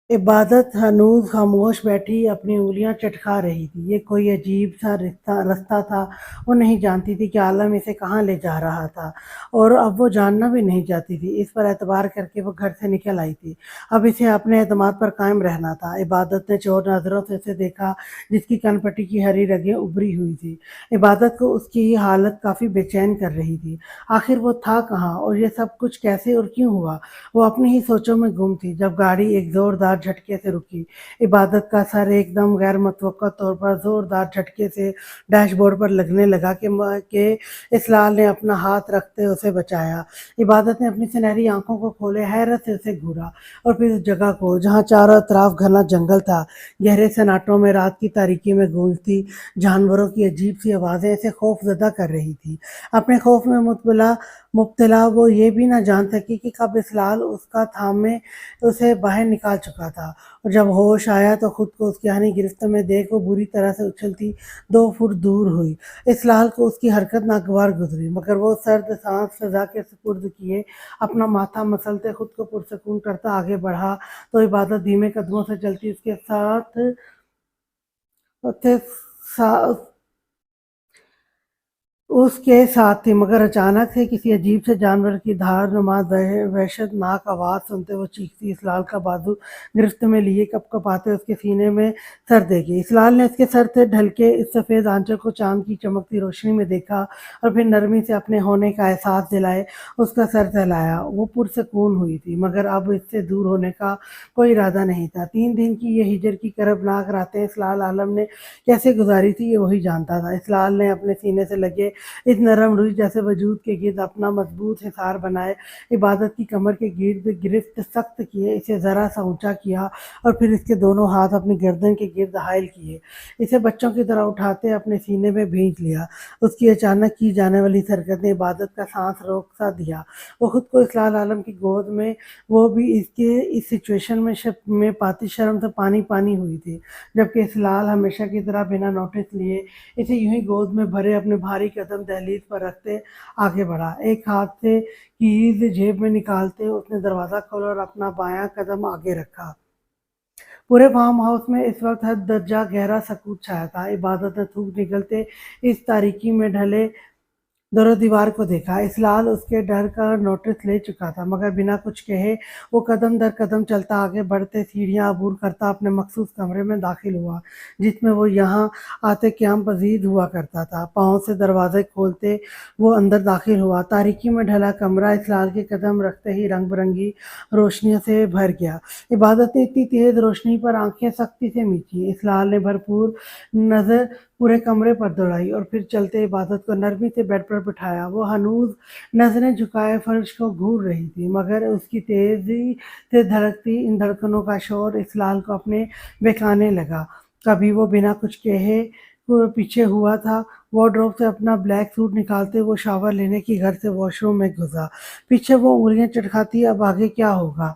عبادت ہنوز خاموش بیٹھی اپنی انگلیاں چٹکا رہی تھی۔ یہ کوئی عجیب سا رستہ تھا۔ وہ نہیں جانتی تھی کہ عالم اسے کہاں لے جا رہا تھا اور اب وہ جاننا بھی نہیں چاہتی تھی۔ اس پر اعتبار کر کے وہ گھر سے نکل آئی تھی۔ اب اسے اپنے اعتماد پر قائم رہنا تھا۔ عبادت نے چور نظروں سے اسے دیکھا جس کی کن پٹی کی ہری رگیں ابھری ہوئی تھی۔ عبادت کو اس کی یہ حالت کافی بے چین کر رہی تھی۔ آخر وہ تھا کہاں اور یہ سب کچھ کیسے اور کیوں ہوا؟ وہ اپنی ہی سوچوں میں گم تھی جب گاڑی ایک زوردار جھٹکے سے رکی۔ عبادت کا سر ایک دم غیر متوقع طور پر زوردار جھٹکے سے ڈیش بورڈ پر لگنے لگا کہ اسلال نے اپنا ہاتھ رکھتے اسے بچایا۔ عبادت نے اپنی سنہری آنکھوں کو کھولے حیرت سے اسے گھورا اور پھر اس جگہ کو جہاں چاروں اطراف گھنا جنگل تھا، گہرے سناٹوں میں رات کی تاریکی میں گونجتی جانوروں کی عجیب سی آوازیں اسے خوف زدہ کر رہی تھی۔ اپنے خوف میں مبتلا وہ یہ بھی نہ جان سکی کہ کب اسلال اس کا تھامے اسے باہر نکال چکا تھا اور جب ہوش آیا تو خود کو اس کی آہنی گرفت میں دیکھ وہ بری طرح سے اچھلتی 2 فٹ دور ہوئی۔ اسلال کو اس کی حرکت ناگوار گزری، مگر وہ سرد سانس فضا کے سپرد کیے اپنا ماتھا مسلتے خود کو پرسکون کرتا آگے بڑھا تو عبادت دھیمے قدموں سے چلتی اس کے ساتھ تھی، مگر اچانک سے کسی عجیب سے جانور کی دھار نما وحشت ناک آواز سنتے وہ چیختی اسلال کا بازو گرفت میں لیے کپ کپاتے اس کے سینے میں سر دے گئی۔ اسلال نے اس کے سر سے ڈھلکے اس سفید آنچل کو چاند کی چمکتی روشنی میں دیکھا اور پھر نرمی سے اپنے ہونے کا احساس دلائے اس کا سر سہلایا۔ وہ پرسکون ہوئی تھی، مگر اب اس سے دور ہونے کا کوئی ارادہ نہیں تھا۔ 3 دن کی یہ ہجر کی کربناک راتیں اسلال عالم نے کیسے گزاری تھی یہ وہی جانتا تھا۔ اسلال نے اپنے سینے سے لگے اس نرم روئی جیسے وجود کے گرد اپنا مضبوط حصار بنائے عبادت کی کمر کے گرد گرفت سخت کیے، اسے ذرا سا اونچا کیا اور پھر اس کے دونوں ہاتھ اپنی گردن کے گرد حائل کیے، اسے بچوں کی طرح اٹھاتے اپنے سینے میں بھینچ لیا۔ اس کی اچانک کی جانے والی حرکت نے عبادت کا سانس روک سا دیا۔ وہ خود کو اسلال عالم کی گود میں، وہ بھی اس سچویشن میں پاتی شرم سے پانی پانی ہوئی تھی، جبکہ اسلال ہمیشہ کی طرح بنا نوٹس لیے اسے یوں ہی گود میں بھرے اپنے بھاری قدم دہلیز پر رکھتے آگے بڑھا۔ ایک ہاتھ سے کیز جیب میں نکالتے اس نے دروازہ کھولا اور اپنا بایاں قدم آگے رکھا۔ پورے فارم ہاؤس میں اس وقت حد درجہ گہرا سکوت چھایا تھا۔ عبادت نے تھوک نکلتے اس تاریکی میں ڈھلے در و دیوار کو دیکھا۔ اسلال اس کے ڈر کا نوٹس لے چکا تھا، مگر بنا کچھ کہے وہ قدم در قدم چلتا آگے بڑھتے سیڑھیاں عبور کرتا اپنے مخصوص کمرے میں داخل ہوا جس میں وہ یہاں آتے قیام پذیر ہوا کرتا تھا۔ پاؤں سے دروازے کھولتے وہ اندر داخل ہوا۔ تاریکی میں ڈھلا کمرہ اسلال کے قدم رکھتے ہی رنگ برنگی روشنیوں سے بھر گیا۔ عبادت نے اتنی تیز روشنی پر آنکھیں سختی سے میچی۔ اسلال نے بھرپور نظر پورے کمرے پر دوڑائی اور پھر چلتے عبادت کو نرمی سے بیڈ پر بٹھایا۔ وہ ہنوز نظریں جھکائے فرش کو گھور رہی تھی، مگر اس کی تیزی سے دھڑکتی ان دھڑکنوں کا شور اسلال کو اپنے بہکانے لگا۔ کبھی وہ بنا کچھ کہے پیچھے ہوا تھا۔ وارڈروب سے اپنا بلیک سوٹ نکالتے وہ شاور لینے کی گھر سے واش روم میں گھسا۔ پیچھے وہ انگلیاں چٹکھاتی اب آگے کیا ہوگا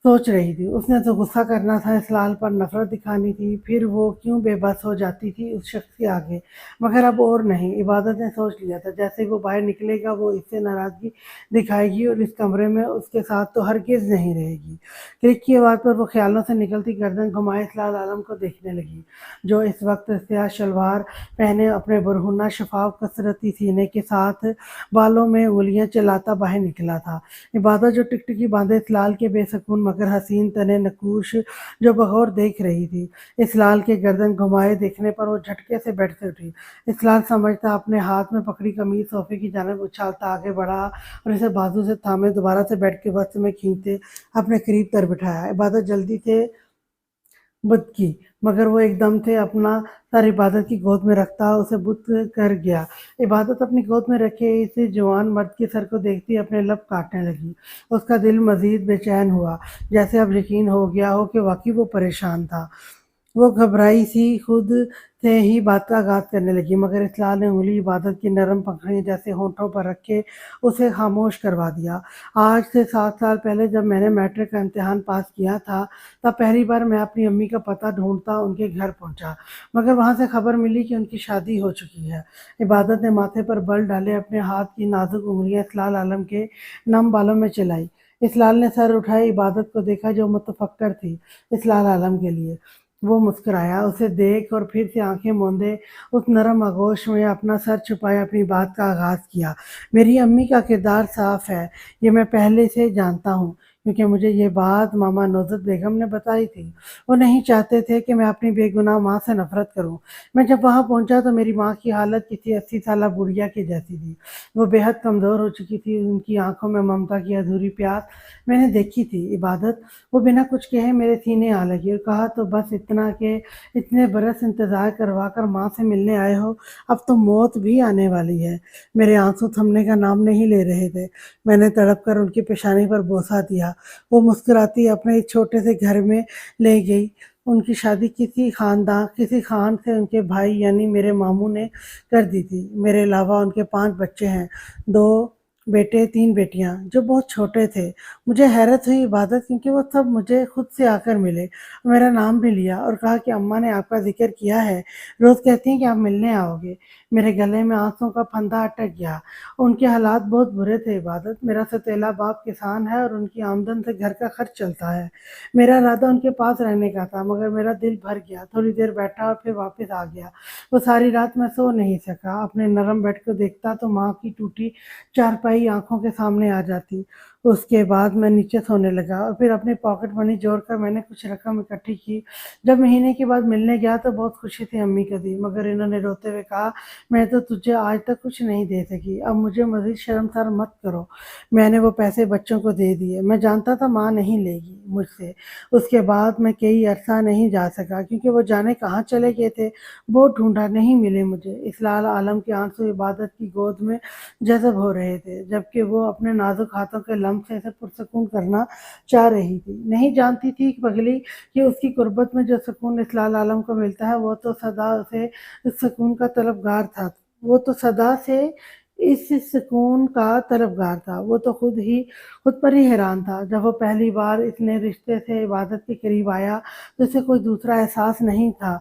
सोच रही थी। उसने तो गुस्सा करना था, इसलाल पर नफ़रत दिखानी थी, फिर वो क्यों बेबस हो जाती थी उस शख्स के आगे। मगर अब और नहीं, इबादत ने सोच लिया था, जैसे ही वो बाहर निकलेगा वो इससे नाराज़गी दिखाएगी और इस कमरे में उसके साथ तो हरगिज़ नहीं रहेगी। क्लिक की आवाज़ पर वो ख़्यालों से निकलती गर्दन घुमाए इसलाल आलम को देखने लगी, जो इस वक़्त स्याह शलवार पहने अपने बरहूना शफ़ाफ़ कसरती सीने के साथ बालों में उँगलियाँ चलाता बाहर निकला था। इबादत जो टिकटिकी बांधे इस लाल के बेसुकून मगर हसीन तने नकूश जो बगौर देख रही थी। इस लाल के गर्दन घुमाए देखने पर वो झटके से बेड से उठी। इस लाल समझता अपने हाथ में पकड़ी कमीज सोफे की जानिब उछालता आगे बढ़ा और इसे बाजू से थामे दोबारा से बेड के वस्त में खींचते अपने करीब तर बिठाया। इबादत जल्दी से बुत की, मगर वो एकदम से अपना सर इबादत की गोद में रखता उसे बुत कर गया। इबादत अपनी गोद में रखे इस जवान मर्द के सर को देखती अपने लब काटने लगी। उसका दिल मजीद बेचैन हुआ, जैसे अब यकीन हो गया हो कि वाकई वो परेशान था। वो घबराई सी खुद से ही बात का आगाज करने लगी, मगर इस्लाल ने उंगली इबादत की नरम पकड़ी जैसे होंठों पर रख के उसे खामोश करवा दिया। आज से 7 साल पहले जब मैंने मैट्रिक का इम्तिहान पास किया था, तब पहली बार मैं अपनी अम्मी का पता ढूंढता उनके घर पहुंचा, मगर वहां से खबर मिली कि उनकी शादी हो चुकी है। इबादत ने माथे पर बल डाले अपने हाथ की नाजुक उंगलियां इस्लाल आलम के नम बालों में चलाई। इस्लाल ने सर उठाए इबादत को देखा, जो मुतफक्कर थी इस्लाल आलम के लिए। वो मुस्कुराया, उसे देख और फिर से आंखें मूंदे उस नरम आगोश में अपना सर छुपाए अपनी बात का आगाज किया। मेरी अम्मी का किरदार साफ है, ये मैं पहले से जानता हूँ, क्योंकि मुझे ये बात मामा नौजत बेगम ने बताई थी। वो नहीं चाहते थे कि मैं अपनी बेगुनाह माँ से नफरत करूँ। मैं जब वहाँ पहुँचा तो मेरी माँ की हालत किसी 80 साल बुढ़िया की जैसी थी। वो बेहद कमज़ोर हो चुकी थी, उनकी आंखों में ममता की अधूरी प्यास मैंने देखी थी। इबादत, वो बिना कुछ कहे मेरे सीने आ लगी और कहा, तो बस इतना कि इतने बरस इंतज़ार करवा कर माँ से मिलने आए हो, अब तो मौत भी आने वाली है। मेरे आंसू थमने का नाम नहीं ले रहे थे। मैंने तड़प कर उनकी पेशानी पर बोसा दिया। वो मुस्कुराती अपने एक छोटे से घर में ले गई। उनकी शादी किसी खान से उनके भाई यानी मेरे मामू ने कर दी थी। मेरे अलावा उनके 5 बच्चे हैं, 2 बेटे 3 बेटियां, जो बहुत छोटे थे। मुझे हैरत हुई इबादत, क्योंकि वो सब मुझे खुद से आकर मिले, मेरा नाम भी लिया और कहा कि अम्मा ने आपका जिक्र किया है, रोज़ कहती हैं कि आप मिलने आओगे। मेरे गले में आंसुओं का फंदा अटक गया। उनके हालात बहुत बुरे थे इबादत। मेरा सौतेला बाप किसान है और उनकी आमदन से घर का खर्च चलता है। मेरा इरादा उनके पास रहने का था, मगर मेरा दिल भर गया। थोड़ी देर बैठा और फिर वापस आ गया। वो सारी रात मैं सो नहीं सका। अपने नरम बेड को देखता तो माँ की टूटी चारपाई आंखों के सामने आ जाती। उसके बाद मैं नीचे सोने लगा और फिर अपनी पॉकेट मनी जोड़कर मैंने कुछ रकम इकट्ठी की। जब महीने के बाद मिलने गया तो बहुत खुशी थी अम्मी को दी, मगर इन्होंने रोते हुए कहा, मैं तो तुझे आज तक कुछ नहीं दे सकी, अब मुझे मजीद शर्मसार मत करो। मैंने वो पैसे बच्चों को दे दिए। मैं जानता था माँ नहीं लेगी मुझसे। उसके बाद मैं कई अरसा नहीं जा सका, क्योंकि वो जाने कहाँ चले गए थे। बहुत ढूंढा, नहीं मिले मुझे। इस लाल आलम के आंसू इबादत की गोद में जज़ब हो रहे थे, जबकि वो अपने नाजुक हाथों के लम्स से इसे पुरसकून करना चाह रही थी। नहीं जानती थी पगली कि उसकी गुर्बत में जो सुकून इस लाल आलम को मिलता है, वो तो सदा उसे इस सुकून का तलबगार था। वो तो सदा से इस सुकून का तलबगार था। वो तो खुद पर ही हैरान था। जब वो पहली बार इतने रिश्ते से इबादत के करीब आया तो उसे कोई दूसरा एहसास नहीं था,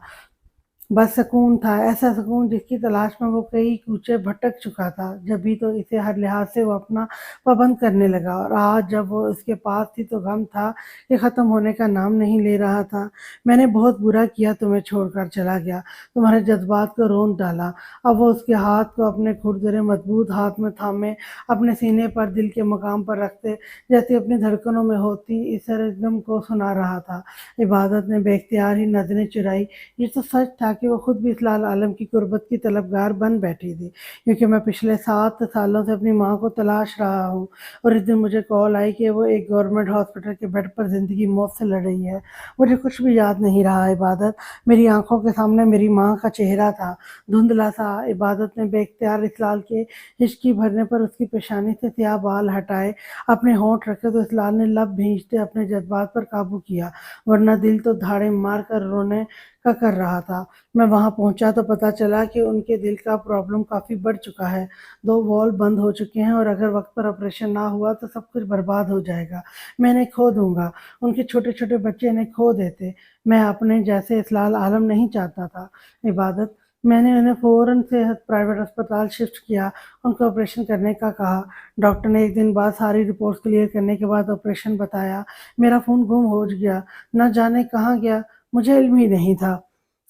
बस सुकून था, ऐसा सुकून जिसकी तलाश में वो कई कूचे भटक चुका था। जब भी तो इसे हर लिहाज से वो अपना पाबंद करने लगा, और आज जब वो उसके पास थी तो गम था कि ख़त्म होने का नाम नहीं ले रहा था। मैंने बहुत बुरा किया, तुम्हें छोड़कर चला गया, तुम्हारे जज्बात को रोंद डाला। अब वो उसके हाथ को अपने खुरदरे मजबूत हाथ में थामे अपने सीने पर दिल के मकाम पर रखते जैसे अपनी धड़कनों में होती इस सरगम को सुना रहा था। इबादत ने बेख्तियार ही नजरें चुराई। ये तो सच था कि वो खुद भी इस लाल आलम की गुर्बत की तलबगार बन बैठी थी, क्योंकि मैं पिछले 7 सालों से अपनी माँ को तलाश रहा हूँ, और इस दिन मुझे कॉल आई कि वो एक गवर्नमेंट हॉस्पिटल के बेड पर ज़िंदगी मौत से लड़ रही है। मुझे कुछ भी याद नहीं रहा इबादत। मेरी आंखों के सामने मेरी माँ का चेहरा था, धुंधला सा। इबादत ने बेख्तियार इस्लाल के हिचकी भरने पर उसकी पेशानी से स्याह बाल हटाए अपने होंठ रखे तो इस्लाल ने लब भींचते अपने जज्बात पर काबू किया, वरना दिल तो धाड़े मार कर रोने کا کر رہا تھا۔ میں وہاں پہنچا تو پتہ چلا کہ ان کے دل کا پرابلم کافی بڑھ چکا ہے، 2 والو بند ہو چکے ہیں اور اگر وقت پر آپریشن نہ ہوا تو سب کچھ برباد ہو جائے گا۔ میں انہیں کھو دوں گا۔ ان کے چھوٹے چھوٹے بچے انہیں کھو دیتے۔ میں اپنے جیسے اسلال عالم نہیں چاہتا تھا۔ عبادت: میں نے انہیں فوراً سے پرائیویٹ اسپتال شفٹ کیا، ان کو آپریشن کرنے کا کہا۔ ڈاکٹر نے 1 دن بعد ساری رپورٹس کلیئر کرنے کے بعد آپریشن بتایا۔ میرا فون گم ہو گیا، نہ جانے کہاں گیا، مجھے علم ہی نہیں تھا۔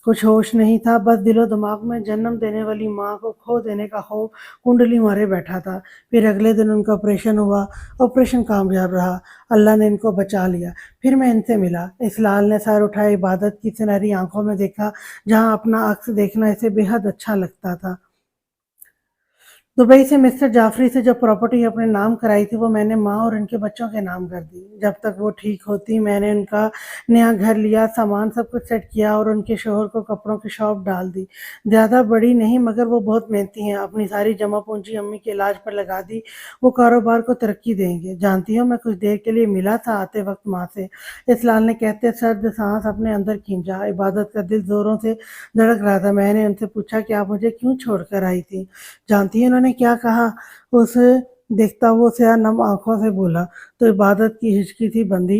کچھ ہوش نہیں تھا، بس دل و دماغ میں جنم دینے والی ماں کو کھو دینے کا خوف کنڈلی مارے بیٹھا تھا۔ پھر اگلے دن ان کا آپریشن ہوا، آپریشن کامیاب رہا، اللہ نے ان کو بچا لیا۔ پھر میں ان سے ملا۔ اسلال نے سر اٹھائے، عبادت کی سنہری آنکھوں میں دیکھا جہاں اپنا عکس دیکھنا اسے بے حد اچھا لگتا تھا۔ دبئی سے مسٹر جعفری سے جو پراپرٹی اپنے نام کرائی تھی وہ میں نے ماں اور ان کے بچوں کے نام کر دی۔ جب تک وہ ٹھیک ہوتی میں نے ان کا نیا گھر لیا، سامان سب کچھ سیٹ کیا اور ان کے شوہر کو کپڑوں کی شاپ ڈال دی۔ زیادہ بڑی نہیں مگر وہ بہت محنتی ہیں، اپنی ساری جمع پونجی امی کے علاج پر لگا دی۔ وہ کاروبار کو ترقی دیں گے۔ جانتی ہو میں کچھ دیر کے لیے ملا تھا آتے وقت ماں سے، اسلال نے کہتے سرد سانس اپنے اندر کھینچا۔ عبادت کا دل زوروں سے دھڑک رہا تھا۔ میں نے ان سے پوچھا کہ آپ مجھے کیوں چھوڑ کر آئی تھی؟ جانتی ہیں انہوں نے کیا کہا؟ اسے دیکھتا وہ سیاہ نم آنکھوں سے بولا تو عبادت کی ہچکی تھی بندھی،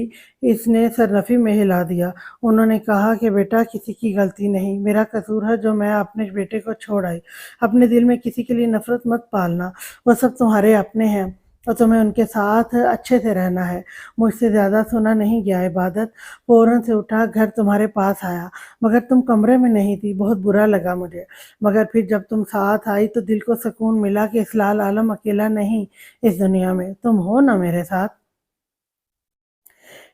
اس نے سرنفی میں ہلا دیا۔ انہوں نے کہا کہ بیٹا کسی کی غلطی نہیں، میرا قصور ہے جو میں اپنے بیٹے کو چھوڑ آئی۔ اپنے دل میں کسی کے لیے نفرت مت پالنا، وہ سب تمہارے اپنے ہیں اور تمہیں ان کے ساتھ اچھے سے رہنا ہے۔ مجھ سے زیادہ سنا نہیں گیا۔ عبادت فوراً سے اٹھا، گھر تمہارے پاس آیا مگر تم کمرے میں نہیں تھی، بہت برا لگا مجھے، مگر پھر جب تم ساتھ آئی تو دل کو سکون ملا کہ اسلال عالم اکیلا نہیں اس دنیا میں، تم ہو نا میرے ساتھ۔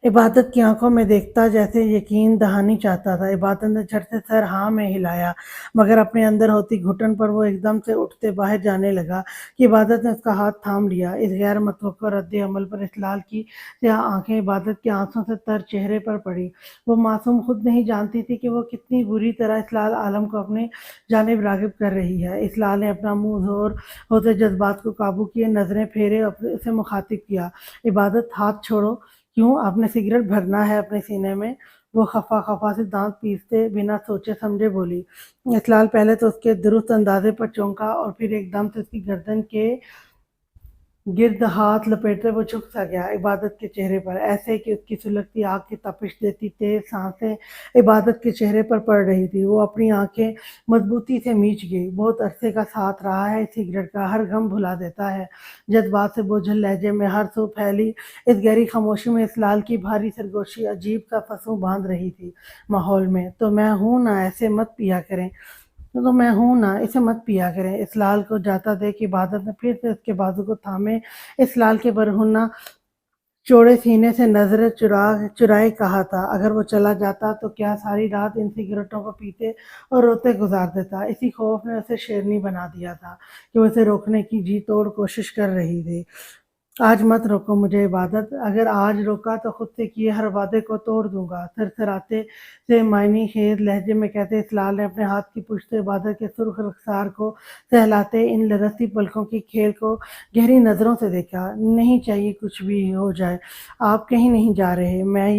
عبادت کی آنکھوں میں دیکھتا جیسے یقین دہانی چاہتا تھا۔ عبادت نے جھٹ سے سر ہاں میں ہلایا مگر اپنے اندر ہوتی گھٹن پر وہ ایک دم سے اٹھتے باہر جانے لگا کہ عبادت نے اس کا ہاتھ تھام لیا۔ اس غیر متوقع رد عمل پر اسلال کی سیاہ آنکھیں عبادت کے آنسوں سے تر چہرے پر پڑی۔ وہ معصوم خود نہیں جانتی تھی کہ وہ کتنی بری طرح اسلال عالم کو اپنی جانب راغب کر رہی ہے۔ اسلال نے اپنا منہ زور ہوتے جذبات کو قابو کیے، نظریں پھیرے، اسے مخاطب کیا۔ عبادت ہاتھ چھوڑو۔ کیوں؟ آپ نے سگریٹ بھرنا ہے اپنے سینے میں؟ وہ خفا خفا سے دانت پیستے بنا سوچے سمجھے بولی۔ اسلال پہلے تو اس کے درست اندازے پر چونکا اور پھر ایک دم سے اس کی گردن کے گرد ہاتھ لپیٹتے وہ جھک سا گیا عبادت کے چہرے پر، ایسے کہ اس کی سلگتی آگ کی تپش دیتی تیز سانسیں عبادت کے چہرے پر پڑ رہی تھی۔ وہ اپنی آنکھیں مضبوطی سے میچ گئی۔ بہت عرصے کا ساتھ رہا ہے سگریٹ کا، ہر غم بھلا دیتا ہے۔ جذبات سے بوجھل لہجے میں ہر سو پھیلی اس گہری خاموشی میں اسلال کی بھاری سرگوشی عجیب سا فسوں باندھ رہی تھی ماحول میں۔ تو میں ہوں نا، ایسے مت پیا کریں، تو میں ہوں نا، اسے مت پیا کریں۔ اسلال کو جاتا دیکھ عبادت نے پھر سے اس کے بازو کو تھامے اسلال کے برہنہ چوڑے سینے سے نظر چرائے کہا تھا، اگر وہ چلا جاتا تو کیا ساری رات ان سگریٹوں کو پیتے اور روتے گزار دیتا؟ اسی خوف نے اسے شیرنی بنا دیا تھا کہ وہ اسے روکنے کی جی توڑ کوشش کر رہی تھی۔ آج مت روکو مجھے عبادت، اگر آج روکا تو خود سے کیے ہر وعدے کو توڑ دوں گا، تھرتھراتے سے معنی خیز لہجے میں کہتے اسلال نے اپنے ہاتھ کی پشت سے عبادت کے سرخ رخسار کو سہلاتے ان لرزتی پلکوں کی کھیل کو گہری نظروں سے دیکھا۔ نہیں چاہیے کچھ بھی ہو جائے، آپ کہیں نہیں جا رہے، میں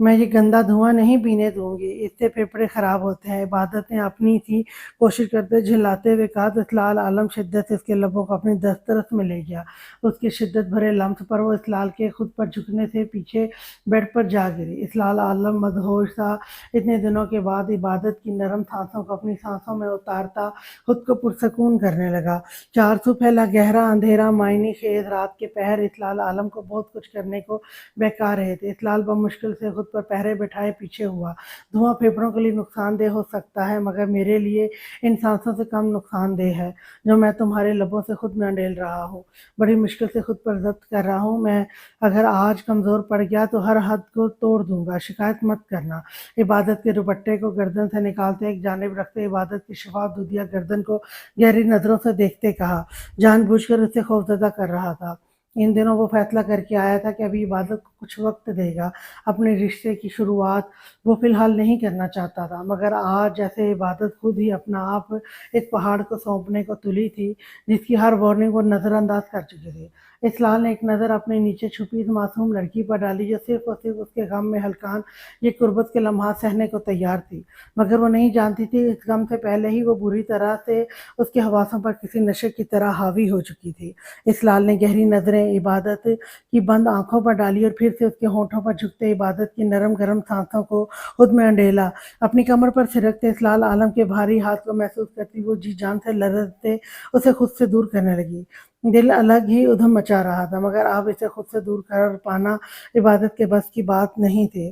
یہ گندا دھواں نہیں پینے دوں گی، اس سے پھیپھڑے خراب ہوتے ہیں۔ عبادت نے اپنی سی کوشش کرتے جھلاتے ہوئے کہا تو اسلال عالم شدت سے اس کے لبوں کو اپنی دسترس میں لے گیا۔ اس کے شدت بھرے لمس پر وہ اسلال کے خود پر جھکنے سے پیچھے بیڈ پر جا گری۔ اسلال عالم مدہوش سا اتنے دنوں کے بعد عبادت کی نرم سانسوں کو اپنی سانسوں میں اتارتا خود کو پرسکون کرنے لگا۔ چارسو پھیلا گہرا اندھیرا معنی خیز رات کے پہر اسلال عالم کو بہت کچھ کرنے کو بہکا رہے تھے۔ اسلال بمشکل سے خود پر پہرے بٹھائے پیچھے ہوا۔ دھواں پھیپھڑوں کے لیے نقصان دہ ہو سکتا ہے مگر میرے لیے ان سانسوں سے کم نقصان دہ ہے جو میں تمہارے لبوں سے خود میں انڈیل رہا ہوں، بڑی مشکل سے خود پر ضبط کر رہا ہوں۔ میں اگر آج کمزور پڑ گیا تو ہر حد کو توڑ دوں گا، شکایت مت کرنا۔ عبادت کے دوپٹے کو گردن سے نکالتے ایک جانب رکھتے عبادت کی شفاف دودھیا گردن کو گہری نظروں سے دیکھتے کہا، جان بوجھ کر اسے خوفزدہ کر رہا تھا۔ ان دنوں وہ فیصلہ کر کے آیا تھا کہ ابھی عبادت کو کچھ وقت دے گا، اپنے رشتے کی شروعات وہ فی الحال نہیں کرنا چاہتا تھا، مگر آج جیسے عبادت خود ہی اپنا آپ اس پہاڑ کو سونپنے کو تلی تھی جس کی ہر وارننگ وہ نظر انداز کر چکی تھی۔ اسلال نے ایک نظر اپنے نیچے چھپی اس معصوم لڑکی پر ڈالی جو صرف اور صرف اس کے غم میں ہلکان یہ قربت کے لمحات سہنے کو تیار تھی، مگر وہ نہیں جانتی تھی اس غم سے پہلے ہی وہ بری طرح سے اس کے حواسوں پر کسی نشے کی طرح حاوی ہو چکی تھی۔ اسلال نے گہری نظریں عبادت کی بند آنکھوں پر ڈالی اور پھر سے اس کے ہونٹوں پر جھکتے عبادت کی نرم گرم سانسوں کو خود میں انڈیلا۔ اپنی کمر پر سرکتے اسلال عالم کے بھاری ہاتھ کو محسوس کرتی وہ جی جان سے لرزتے اسے خود سے دور کرنے لگی۔ دل الگ ہی ادھم مچا رہا تھا، مگر اب اسے خود سے دور کر پانا عبادت کے بس کی بات نہیں تھی۔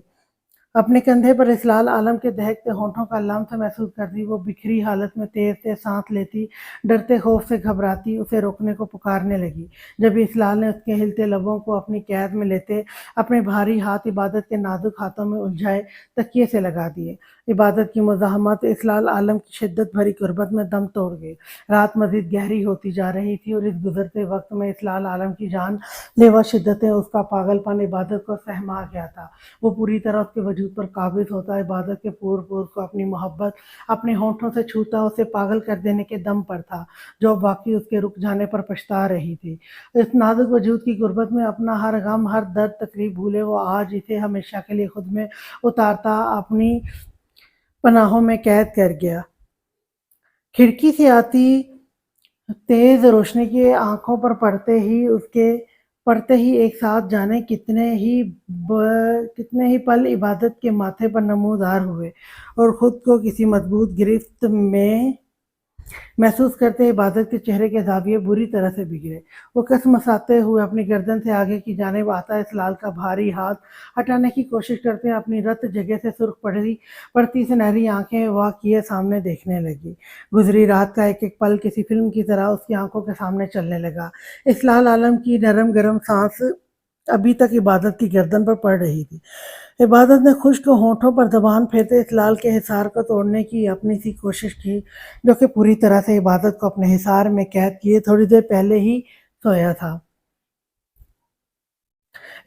اپنے کندھے پر اسلال عالم کے دہکتے ہونٹوں کا لمس محسوس کرتی وہ بکھری حالت میں تیز تیز سانس لیتی، ڈرتے خوف سے گھبراتی اسے روکنے کو پکارنے لگی۔ جب اسلال نے اس کے ہلتے لبوں کو اپنی قید میں لیتے اپنے بھاری ہاتھ عبادت کے نازک ہاتھوں میں الجھائے تکیے سے لگا دیے۔ عبادت کی مزاحمت اسلال عالم کی شدت بھری قربت میں دم توڑ گئی۔ رات مزید گہری ہوتی جا رہی تھی اور اس گزرتے وقت میں اسلال عالم کی جان لیوا شدتیں اس کا پاگل پن عبادت کو سہما گیا تھا۔ وہ پوری طرح اس کے وجود پر قابض ہوتا، عبادت کے پور پور کو اپنی محبت اپنے ہونٹوں سے چھوتا، اسے پاگل کر دینے کے دم پر تھا جو واقعی اس کے رک جانے پر پچھتا رہی تھی۔ اس نازک وجود کی غربت میں اپنا ہر غم ہر درد تکلیف بھولے وہ آج اسے ہمیشہ کے لیے خود میں اتارتا اپنی پناہوں میں قید کر گیا۔ کھڑکی سے آتی تیز روشنی کی آنکھوں پر پڑتے ہی ایک ساتھ جانے کتنے ہی پل عبادت کے ماتھے پر نمودار ہوئے اور خود کو کسی مضبوط گرفت میں محسوس کرتے عبادت کے چہرے کے زاویے بری طرح سے بگڑے۔ وہ کسمساتے ہوئے اپنی گردن سے آگے کی جانب آتا اسلال کا بھاری ہاتھ ہٹانے کی کوشش کرتے اپنی رت جگہ سے سرخ پڑتی سنہری آنکھیں واقعی سامنے دیکھنے لگی۔ گزری رات کا ایک ایک پل کسی فلم کی طرح اس کی آنکھوں کے سامنے چلنے لگا۔ اسلال عالم کی نرم گرم سانس ابھی تک عبادت کی گردن پر پڑ رہی تھی۔ عبادت نے خشک ہونٹوں پر زبان پھیرتے اسلال کے حصار کو توڑنے کی اپنی سی کوشش کی جو کہ پوری طرح سے عبادت کو اپنے حصار میں قید کیے تھوڑی دیر پہلے ہی سویا تھا۔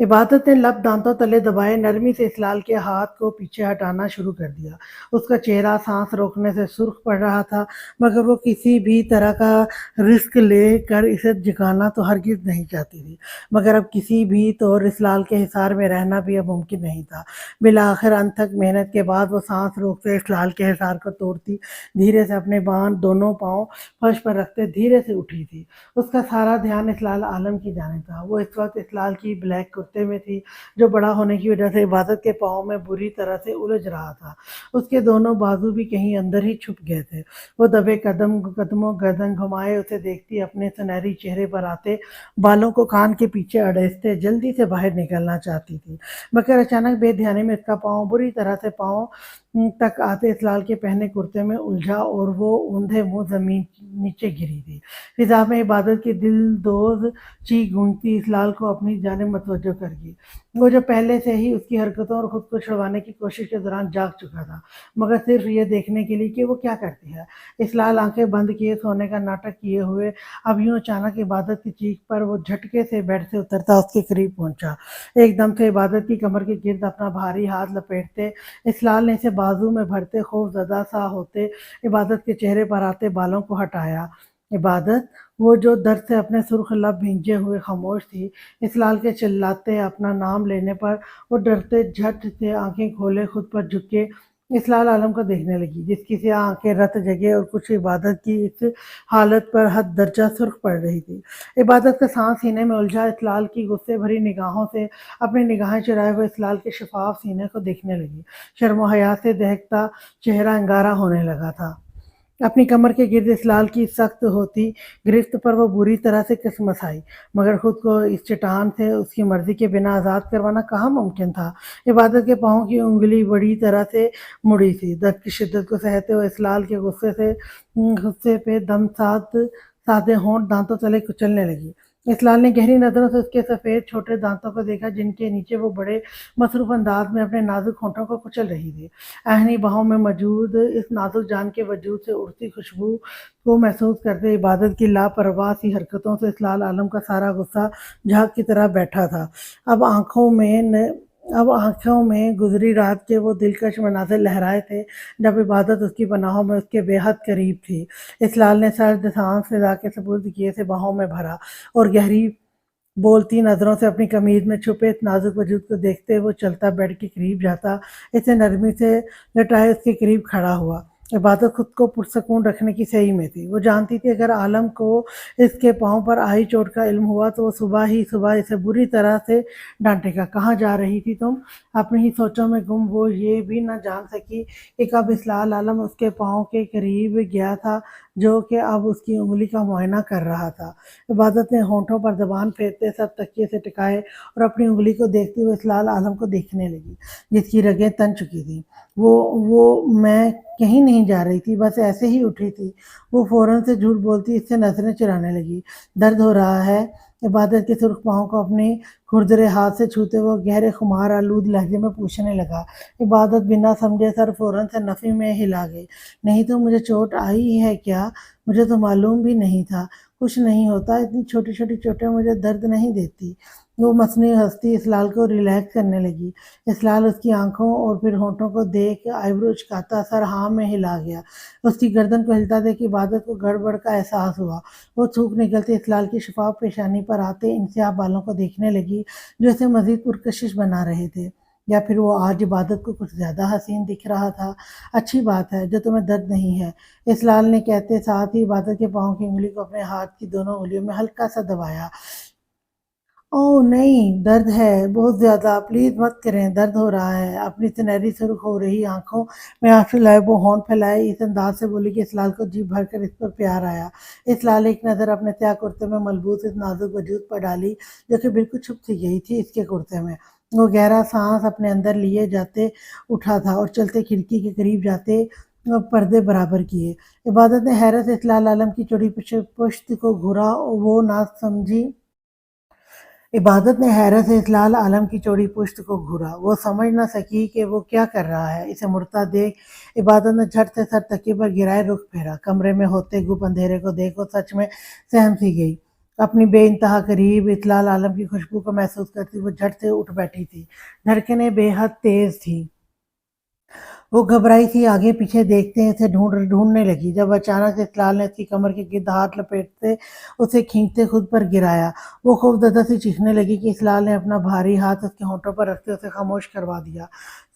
عبادت نے لب دانتوں تلے دبائے نرمی سے اسلال کے ہاتھ کو پیچھے ہٹانا شروع کر دیا۔ اس کا چہرہ سانس روکنے سے سرخ پڑ رہا تھا، مگر وہ کسی بھی طرح کا رسک لے کر اسے جگانا تو ہرگز نہیں چاہتی تھی، مگر اب کسی بھی طور اسلال کے حصار میں رہنا بھی اب ممکن نہیں تھا۔ بالآخر انتھک محنت کے بعد وہ سانس روکتے اسلال کے حصار کو توڑتی دھیرے سے اپنے دونوں پاؤں فرش پر رکھتے دھیرے سے اٹھی تھی۔ اس کا سارا دھیان اسلال عالم کی جانب تھا۔ وہ اس وقت اسلال کی بلیک کرتے میں تھی جو بڑا ہونے کی وجہ سے عبادت کے پاؤں میں بری طرح سے الجھ رہا تھا۔ اس کے دونوں بازو بھی کہیں اندر ہی چھپ گئے تھے۔ وہ دبے قدموں گردن گھمائے اسے دیکھتی اپنے سنہری چہرے پر آتے بالوں کو کان کے پیچھے اڑیستے جلدی سے باہر نکلنا چاہتی تھی، مگر اچانک بے دھیانی میں اس کا پاؤں بری طرح سے پاؤں تک آتے اسلال کے پہنے کرتے میں الجھا اور وہ اوندھے منہ زمین نیچے گری تھی۔ فضا میں عبادت کی دل دوز چیخ گونجتی اسلال کو اپنی جانب متوجہ کر گئی۔ وہ جو پہلے سے ہی اس کی حرکتوں اور خود کو چھڑوانے کی کوشش کے دوران جاگ چکا تھا، مگر صرف یہ دیکھنے کے لیے کہ وہ کیا کرتی ہے۔ اسلال آنکھیں بند کیے سونے کا ناٹک کیے ہوئے اب یوں اچانک عبادت کی چیخ پر وہ جھٹکے سے بیڈ سے اترتا اس کے قریب پہنچا۔ ایک دم سے عبادت کی کمر کے گرد اپنا بھاری ہاتھ لپیٹتے اسلال نے اسے بازو میں بھرتے خوف زدہ سا ہوتے عبادت کے چہرے پر آتے بالوں کو ہٹایا۔ عبادت، وہ جو درد سے اپنے سرخ لب بھینجے ہوئے خاموش تھی، اسلال کے چلاتے اپنا نام لینے پر وہ ڈرتے جھٹ سے آنکھیں کھولے خود پر جھکے اسلال عالم کو دیکھنے لگی، جس کی سیاہ آنکھیں رت جگہ اور کچھ عبادت کی اس حالت پر حد درجہ سرخ پڑ رہی تھی۔ عبادت کا سانس سینے میں الجھا اسلال کی غصے بھری نگاہوں سے اپنی نگاہیں چرائے ہوئے اسلال کے شفاف سینے کو دیکھنے لگی۔ شرم و حیا سے دہکتا چہرہ انگارہ ہونے لگا تھا۔ اپنی کمر کے گرد اسلال کی سخت ہوتی گرفت پر وہ بری طرح سے کسمسائی، مگر خود کو اس چٹان سے اس کی مرضی کے بنا آزاد کروانا کہاں ممکن تھا۔ عبادت کے پاؤں کی انگلی بڑی طرح سے مڑی تھی۔ درد کی شدت کو سہتے ہوئے اسلال کے غصے پہ دم سادے ہونٹ دانتوں تلے کچلنے لگی۔ اسلال نے گہری نظروں سے اس کے سفید چھوٹے دانتوں کو دیکھا جن کے نیچے وہ بڑے مصروف انداز میں اپنے نازک ہونٹوں کو کچل رہی تھی۔ اہنی باہوں میں موجود اس نازک جان کے وجود سے اڑتی خوشبو کو محسوس کرتے عبادت کی لاپرواہ سی حرکتوں سے اسلال عالم کا سارا غصہ جھاگ کی طرح بیٹھا تھا۔ اب آنکھوں میں گزری رات کے وہ دلکش مناظر لہرائے تھے جب عبادت اس کی پناہوں میں اس کے بے حد قریب تھی۔ اسلال نے سرد سانس فضا کے سپرد کیے سے باہوں میں بھرا اور گہری बोलती नज़रों से अपनी कमीज में छुपे इस नाजुक वजूद को देखते वो चलता बेड के करीब जाता, इसे नरमी से लटाए उसके करीब खड़ा हुआ। इबादत खुद को पुरसकून रखने की सही में थी। वो जानती थी अगर आलम को इसके पाँव पर आई चोट का इल्म हुआ तो वो सुबह ही सुबह इसे बुरी तरह से डांटेगा। कहाँ जा रही थी तुम? अपनी ही सोचों में गुम वो ये भी न जान सकी कि कब इस्लाल आलम उसके पाँव के करीब गया था, जो कि अब उसकी उंगली का मुआयना कर रहा था। इबादत ने होंठों पर ज़बान फेरते सर तकिए से टिकाए और अपनी उंगली को देखते हुए इस्लाल आलम को देखने लगी, जिसकी रगें तन चुकी थी। मैं कहीं नहीं जा रही थी, बस ऐसे ही उठी थी। वो फ़ौरन से झूठ बोलती इससे नज़रें चुराने लगी। दर्द हो रहा है? इबादत के सुर्ख पाँव को अपने खुरदरे हाथ से छूते हुए गहरे खुमार आलूद लहजे में पूछने लगा। इबादत बिना समझे सर फ़ौरन से नफ़ी में हिला गई। नहीं तो मुझे चोट आई है क्या? मुझे तो मालूम भी नहीं था। कुछ नहीं होता, इतनी छोटी-छोटी चोटें मुझे दर्द नहीं देती। वो मसनूई हँसती इस्लाल को रिलैक्स करने लगी। इस्लाल उसकी आँखों और फिर होठों को देख आईब्रो उचकाता सर हाँ में हिला गया। उसकी गर्दन को हिलता देख इबादत को गड़बड़ का एहसास हुआ। वो थूक निकलते इस्लाल की शफाफ पेशानी पर आते इंसियाह बालों को देखने लगी, जो इसे मज़ीद पुरकशिश बना रहे थे। या फिर वो आज इबादत को कुछ ज़्यादा हसीन दिख रहा था। अच्छी बात है, जो तुम्हें दर्द नहीं है। इस्लाल ने कहते साथ ही इबादत के पाँव की उंगली को अपने हाथ की दोनों उंगलियों में हल्का सा दबाया। ओह नहीं, दर्द है, बहुत ज़्यादा, प्लीज़ मत करें, दर्द हो रहा है। अपनी सुनहरी सुर्ख हो रही आँखों में आँसू लाए वो होंठ फैलाए इस अंदाज़ से बोली कि इस्लाल को जी भरकर इस पर प्यार आया। इस्लाल एक नज़र अपने तह कुर्ते में मलबूस इस नाज़ुक वजूद पर डाली, जो कि बिल्कुल छुप सी गई थी इसके कुर्ते में। वो गहरा साँस अपने अंदर लिए जाते उठा था और चलते खिड़की के करीब जाते पर्दे बराबर किए। इबादत ने हैरत से इस्लाल आलम की चौड़ी पुश्त को घूरा, वो ना समझी इबादत ने हैरत से इस्लाल आलम की चौड़ी पुश्त को घूरा। वो समझ न सकी कि वो क्या कर रहा है। इसे मुड़ता देख इबादत ने झट से सर तकिए पर गिराए रुख फेरा। कमरे में होते गुप अंधेरे को देख वो सच में सहम सी गई। अपनी बेइंतहा करीब इस्लाल आलम की खुशबू को महसूस करती वो झट से उठ बैठी थी। धड़कनें बेहद तेज थी। वो घबराई सी आगे पीछे देखते इसे ढूंढने लगी, जब अचानक से इस्लाल ने उसकी कमर के गिर्द हाथ लपेटते उसे खींचते खुद पर गिराया। वो खौफजदा सी चीखने लगी कि इस्लाल ने अपना भारी हाथ उसके होंठों पर रखते उसे खामोश करवा दिया।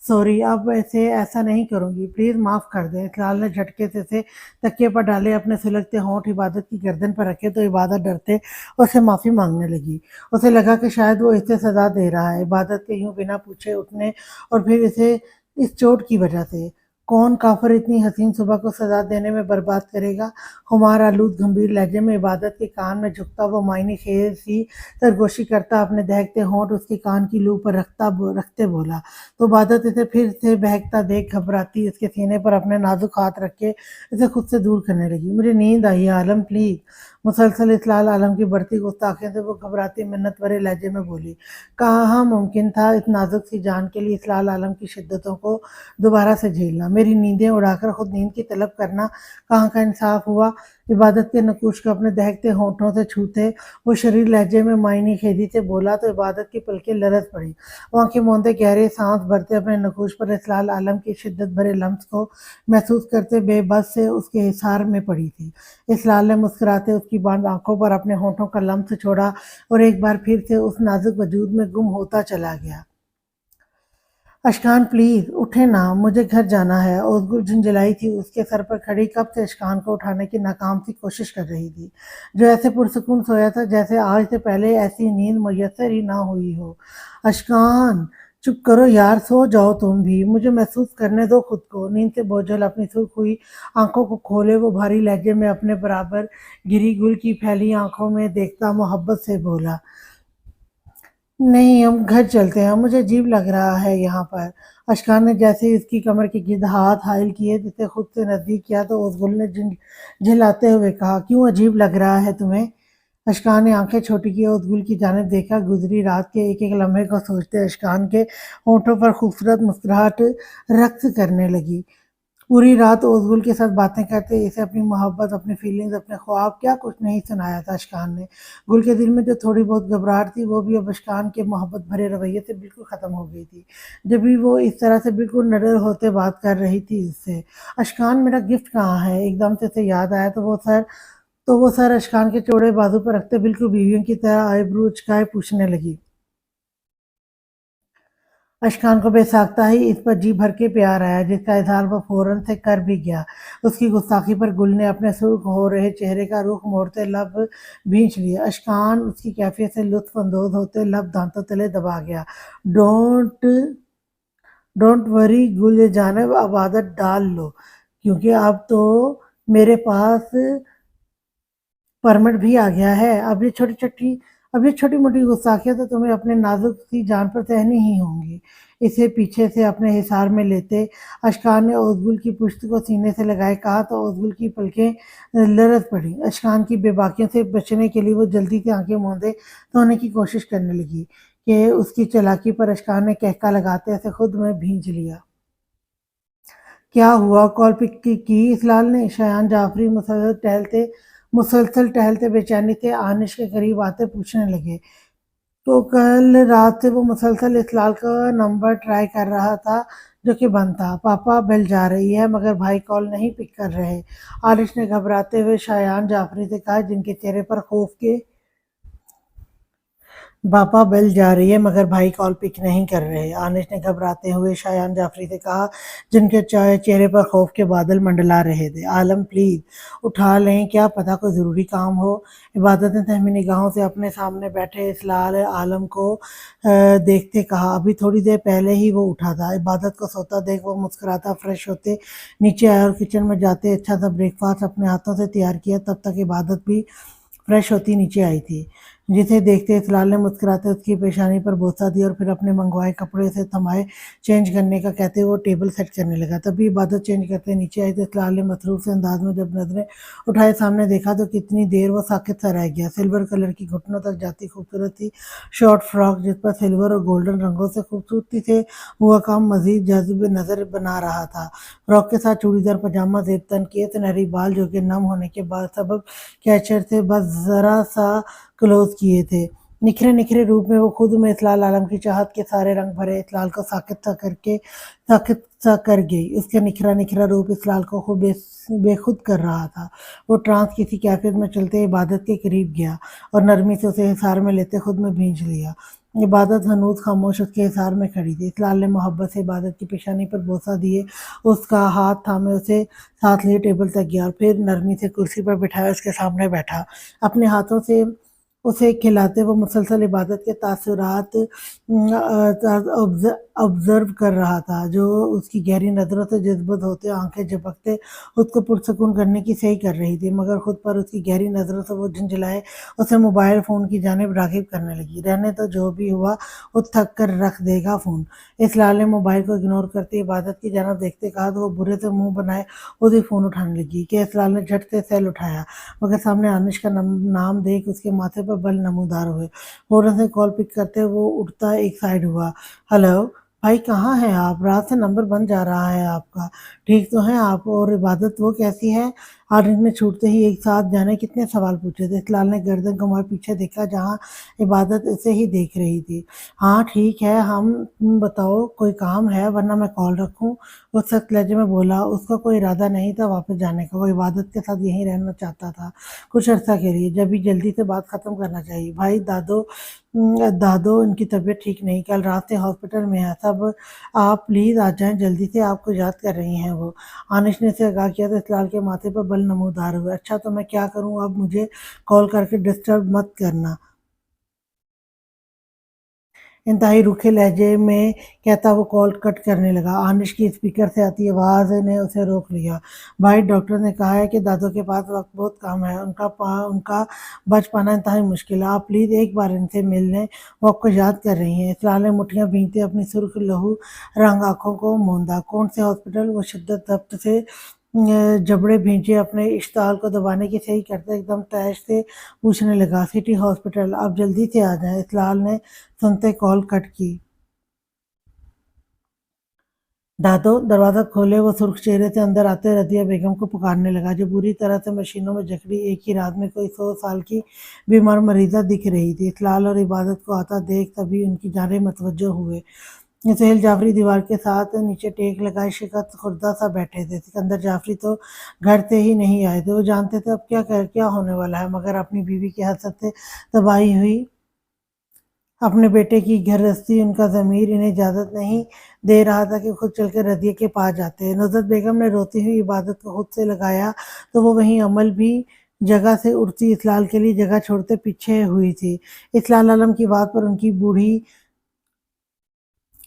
सॉरी, अब ऐसे ऐसा नहीं करूंगी, प्लीज माफ कर दें। इस्लाल ने झटके से उसे तकिए पर डाले अपने सुलगते होंठ इबादत की गर्दन पर रखे तो इबादत डरते उससे माफी मांगने लगी। उसे लगा कि शायद वो इसे सजा दे रहा है, इबादत के यूं बिना पूछे उठने और फिर इसे इस चोट की वजह से। कौन काफिर इतनी हसीन सुबह को सजा देने में बर्बाद करेगा? खुमार आलूद गंभीर लहजे में इबादत के कान में झुकता वो मायने खेर सी सरगोशी करता अपने दहकते होंठ उसके कान की लू पर रखते बोला। तो इबादत इसे फिर से बहकता देख घबराती इसके सीने पर अपने नाजुक हाथ रख के इसे खुद से दूर करने लगी। मुझे नींद आई है आलम, प्लीज। मुसलसल इस्लाल आलम की बढ़ती गुस्ताखियों से वो घबराती मिन्नत भरे लहजे में बोली। कहाँ मुमकिन था इस नाजुक सी जान के लिए इस्लाल आलम की शिद्दतों को दोबारा से झेलना, मेरी नींदें उड़ाकर खुद नींद की तलब करना कहाँ का इंसाफ हुआ। इबादत के नकूश को अपने दहकते होंठों से छूते वो शरीर लहजे में मायनी खेदी से बोला तो इबादत की पलकें लरस पड़ी। वो आंखें मूंदे गहरे सांस भरते अपने नकूश पर इस्लाल आलम की शिद्दत भरे लम्स को महसूस करते बेबस से उसके हिसार में पड़ी थी। इस्लाल ने मुस्कुराते उसकी बंद आंखों पर अपने होंठों का लम्स छोड़ा और एक बार फिर से उस नाजुक वजूद में गुम होता चला गया। अशकान प्लीज उठे ना, मुझे घर जाना है। ओसगुल झुंझलाई थी उसके सर पर खड़ी, कब से अशकान को उठाने की नाकाम सी कोशिश कर रही थी, जो ऐसे पुरसकून सोया था जैसे आज से पहले ऐसी नींद मुयस्सर ही ना हुई हो। अशकान चुप करो यार, सो जाओ तुम भी, मुझे महसूस करने दो खुद को। नींद से बोझल अपनी सुर्ख हुई आंखों को खोले वो भारी लहजे में अपने बराबर गिरी गुल की फैली आंखों में देखता मोहब्बत से बोला, नहीं, हम घर चलते हैं, मुझे अजीब लग रहा है यहाँ पर। अशकान ने जैसे ही उसकी कमर के गिर्द हाथ हाइल किए जिसे खुद से नजदीक किया तो उस ने झिलाते हुए कहा, क्यों अजीब लग रहा है तुम्हें? अशकान ने आंखें छोटी की और उस गुल की जानिब देखा। गुजरी रात के एक एक लम्हे को सोचते अशकान के होंठों पर खूबसूरत मुस्कुराहट रक्स करने लगी। पूरी रात ओज़गुल के साथ बातें करते इसे अपनी मोहब्बत, अपनी फीलिंग्स, अपने ख्वाब क्या कुछ नहीं सुनाया था अशकान ने। गुल के दिल में जो थोड़ी बहुत घबराहट थी वो भी अब अशकान के मोहब्बत भरे रवैये से बिल्कुल ख़त्म हो गई थी। जब भी वो इस तरह से बिल्कुल निडर होते बात कर रही थी उससे। अशकान मेरा गिफ्ट कहाँ है? एकदम से उसे याद आया तो वो सर तो वो सर अशकान के चौड़े बाजू पर रखते बिल्कुल बीवियों की तरह आईब्रू उचकाए पूछने लगी। अशकान को बेसाख्ता ही इस पर जी भर के प्यार आया, जिसका इजहार वो फौरन से कर भी गया। उसकी गुस्ताखी पर गुल ने अपने सुर्ख हो रहे चेहरे का रुख मोड़ते लब भींच लिया। अशकान उसकी कैफियत से लुत्फ अंदोज होते लब दांतों तले दबा गया। डोंट डोंट वरी गुल जानब, अब आदत डाल लो, क्योंकि अब तो मेरे पास परमिट भी आ गया है। अब ये छोटी मोटी गुस्ताखियां तो तुम्हें अपने नाजुक सी जान पर सहनी ही होंगी। इसे पीछे से अपने हिसार में लेते अशकान ने ओसगुल की पुश्त को सीने से लगाए कहा तो ओसगुल की पलकें लरज पड़ी। अशकान की बेबाकियों से बचने के लिए वो जल्दी से आंखें मूंदे सोने की कोशिश करने लगी कि उसकी चालाकी पर अशकान ने कहका लगाते ऐसे खुद में भींच लिया। क्या हुआ, कॉल पिक की इस लाल ने? शयान जाफरी मुसलसल टहलते बेचैनी से आनिश के करीब आते पूछने लगे। तो कल रात से वो मुसलसल इस लाल का नंबर ट्राई कर रहा था, जो कि बंद था। पापा बेल जा रही है, मगर भाई कॉल नहीं पिक कर रहे। आनिश ने घबराते हुए शायान जाफरी से कहा, जिनके चेहरे पर खौफ के पापा बेल जा रही है, मगर भाई कॉल पिक नहीं कर रहे। आनिश ने घबराते हुए शायान जाफरी से कहा, जिनके चेहरे पर खौफ के बादल मंडला रहे थे। आलम प्लीज उठा लें, क्या पता कोई ज़रूरी काम हो। इबादत ने सहमी निगाहों से अपने सामने बैठे इस लाल आलम को देखते कहा। अभी थोड़ी देर पहले ही वो उठा था। इबादत को सोता देख वो मुस्कुराता फ्रेश होते नीचे आया और किचन में जाते अच्छा सा ब्रेकफास्ट अपने हाथों से तैयार किया। तब तक इबादत भी फ्रेश होती नीचे आई थी। जिसे देखते इस्लाल ने मुस्कुराते उसकी पेशानी पर बोसा दिया और फिर अपने मंगवाए कपड़े से थमाए चेंज करने का कहते वो टेबल सेट करने लगा। तभी इबादत चेंज करते नीचे आई तो इस्लाल ने मसरूफ से अंदाज में जब नजरें उठाए सामने देखा तो कितनी देर वो साकित सा रह गया। सिल्वर कलर की घुटनों तक जाती खूबसूरत सी शॉर्ट फ्रॉक, जिस पर सिल्वर और गोल्डन रंगों से खूबसूरती से हुआ काम मजीद जज्ब नजर बना रहा था। फ्रॉक के साथ चूड़ीदार पजामा, जेब तन किए सुनहरी बाल जो कि नम होने के बाद सबब कैचर से बस जरा सा क्लोज किए थे। निखरे निखरे रूप में वो खुद में इस्लाल आलम की चाहत के सारे रंग भरे इस्लाल को साकित सा कर गई। उसका निखरा निखरा रूप इस्लाल को खूब बेखुद कर रहा था। वो ट्रांस किसी कैफियत में चलते इबादत के करीब गया और नरमी से उसे हिसार में लेते खुद में भींच लिया। इबादत हनूज खामोश उसके हिसार में खड़ी थी। इस्लाल ने मोहब्बत से इबादत की पेशानी पर बोसा दिए उसका हाथ थामे उसे साथ लिए टेबल तक गया और फिर नरमी से कुर्सी पर बिठाया उसके सामने बैठा। अपने हाथों से उसे खिलाते वो मुसलसल इबादत के तासुरात ऑब्जर्व कर रहा था, जो उसकी गहरी नज़रों से जज्बत होते आंखें झपकते उसको पुरसकून करने की सही कर रही थी, मगर खुद पर उसकी गहरी नज़रों से वो झंझलाए उसे मोबाइल फ़ोन की जानिब राग़िब करने लगी। रहने तो जो भी हुआ वो थक कर रख देगा फ़ोन। इस लाल ने मोबाइल को इग्नोर करते इबादत की जानिब देखते कहा तो वो बुरे से मुंह बनाए उसी फ़ोन उठाने लगी कि इस लाल ने झट से सेल उठाया, मगर सामने आनिश का नाम देख उसके माथे पर बल नमूदार हुए। फौरन से कॉल पिक करते वो उठता एक साइड हुआ। हेलो भाई, कहाँ हैं आप? रात से नंबर बंद जा रहा है आपका। ठीक तो हैं आप? और इबादत वो कैसी है? आरिफ ने छूटते ही एक साथ जाने कितने सवाल पूछे थे। इस्लाल ने गर्दन घुमाए पीछे देखा जहाँ इबादत उसे ही देख रही थी। हाँ ठीक है, हम तुम बताओ कोई काम है, वरना मैं कॉल रखूं? वो सख्त लहजे में बोला। उसका कोई इरादा नहीं था वापस जाने का, वो इबादत के साथ यहीं रहना चाहता था कुछ अर्सा के लिए, जब भी जल्दी से बात खत्म करना चाहिए। भाई दादो इनकी तबीयत ठीक नहीं, कल रात से हॉस्पिटल में है सब। आप प्लीज़ आ जाएं जल्दी से, आपको याद कर रही हैं वो। आनिश ने उसे आगाह किया तो इस्लाल के माथे पर बल नमूदार हुए। अच्छा तो मैं क्या करूं, अब मुझे कॉल करके डिस्टर्ब मत करना, इंतहाई रूखे लहजे में कहता वो कॉल कट करने लगा। आनिश की स्पीकर से आती आवाज़ ने उसे रोक लिया। भाई डॉक्टर ने कहा है कि दादू के पास वक्त बहुत कम है, उनका बच पाना इंतहाई मुश्किल है। आप प्लीज़ एक बार इनसे मिल लें, वो आपको याद कर रही हैं। इस्लाल ने मुठ्ठियाँ भींचते अपनी सुर्ख लहू रंग आंखों को मूंदा। कौन से हॉस्पिटल? वो शिद्दत जब्त से जबड़े भींचे अपने इश्ताल को दबाने की सही करते एकदम तैश से पूछने लगा। सिटी हॉस्पिटल, आप जल्दी से आ जाएं। इस्लाल ने सुनते कॉल कट की। दादो दरवाज़ा खोले वो सुर्ख चेहरे से अंदर आते रज़िया बेगम को पुकारने लगा, जो बुरी तरह से मशीनों में जकड़ी एक ही रात में कोई 100 साल की बीमार मरीज़ा दिख रही थी। इस्लाल और इबादत को आता देख तभी उनकी जानें मतवज्जो हुए। سہیل جعفری دیوار کے ساتھ نیچے ٹیک لگائے شکست خوردہ سا بیٹھے تھے۔ سکندر جعفری تو گھر سے ہی نہیں آئے تھے، وہ جانتے تھے اب کیا ہونے والا ہے، مگر اپنی بیوی کی حسد سے تباہی ہوئی اپنے بیٹے کی گھرستی ان کا ضمیر انہیں اجازت نہیں دے رہا تھا کہ خود چل کر رضیہ کے پاس جاتے۔ نصرت بیگم نے روتی ہوئی عبادت کو خود سے لگایا تو وہ وہیں عمل بھی جگہ سے اٹھتی اسلال کے لیے جگہ چھوڑتے پیچھے ہوئی تھی۔ اسلال عالم کی بات پر ان کی بوڑھی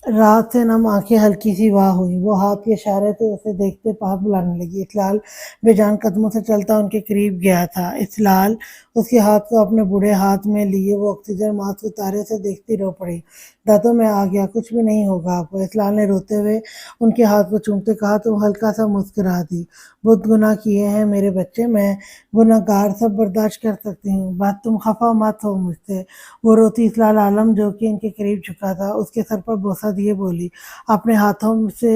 رات سے نم آنکھیں ہلکی سی واہ ہوئی، وہ ہاتھ کے اشارے سے اسے دیکھتے پاس بلانے لگی۔ اسلال بے جان قدموں سے چلتا ان کے قریب گیا تھا۔ اسلال اس کے ہاتھ کو اپنے بوڑھے ہاتھ میں لیے وہ آکسیجن ماسک اتارے اسے دیکھتی رو پڑی۔ دادو میں آ گیا، کچھ بھی نہیں ہوگا آپ کو، اسلال نے روتے ہوئے ان کے ہاتھ کو چومتے کہا۔ تم ہلکا سا مسکرا دی۔ بہت گناہ کیے ہیں میرے بچے، میں گناہ گار، سب برداشت کر سکتی ہوں، بس تم خفا مت ہو مجھ سے۔ وہ روتی اسلال عالم جو کہ ان کے قریب جھکا تھا اس کے سر پر بوسہ دیے بولی، اپنے ہاتھوں سے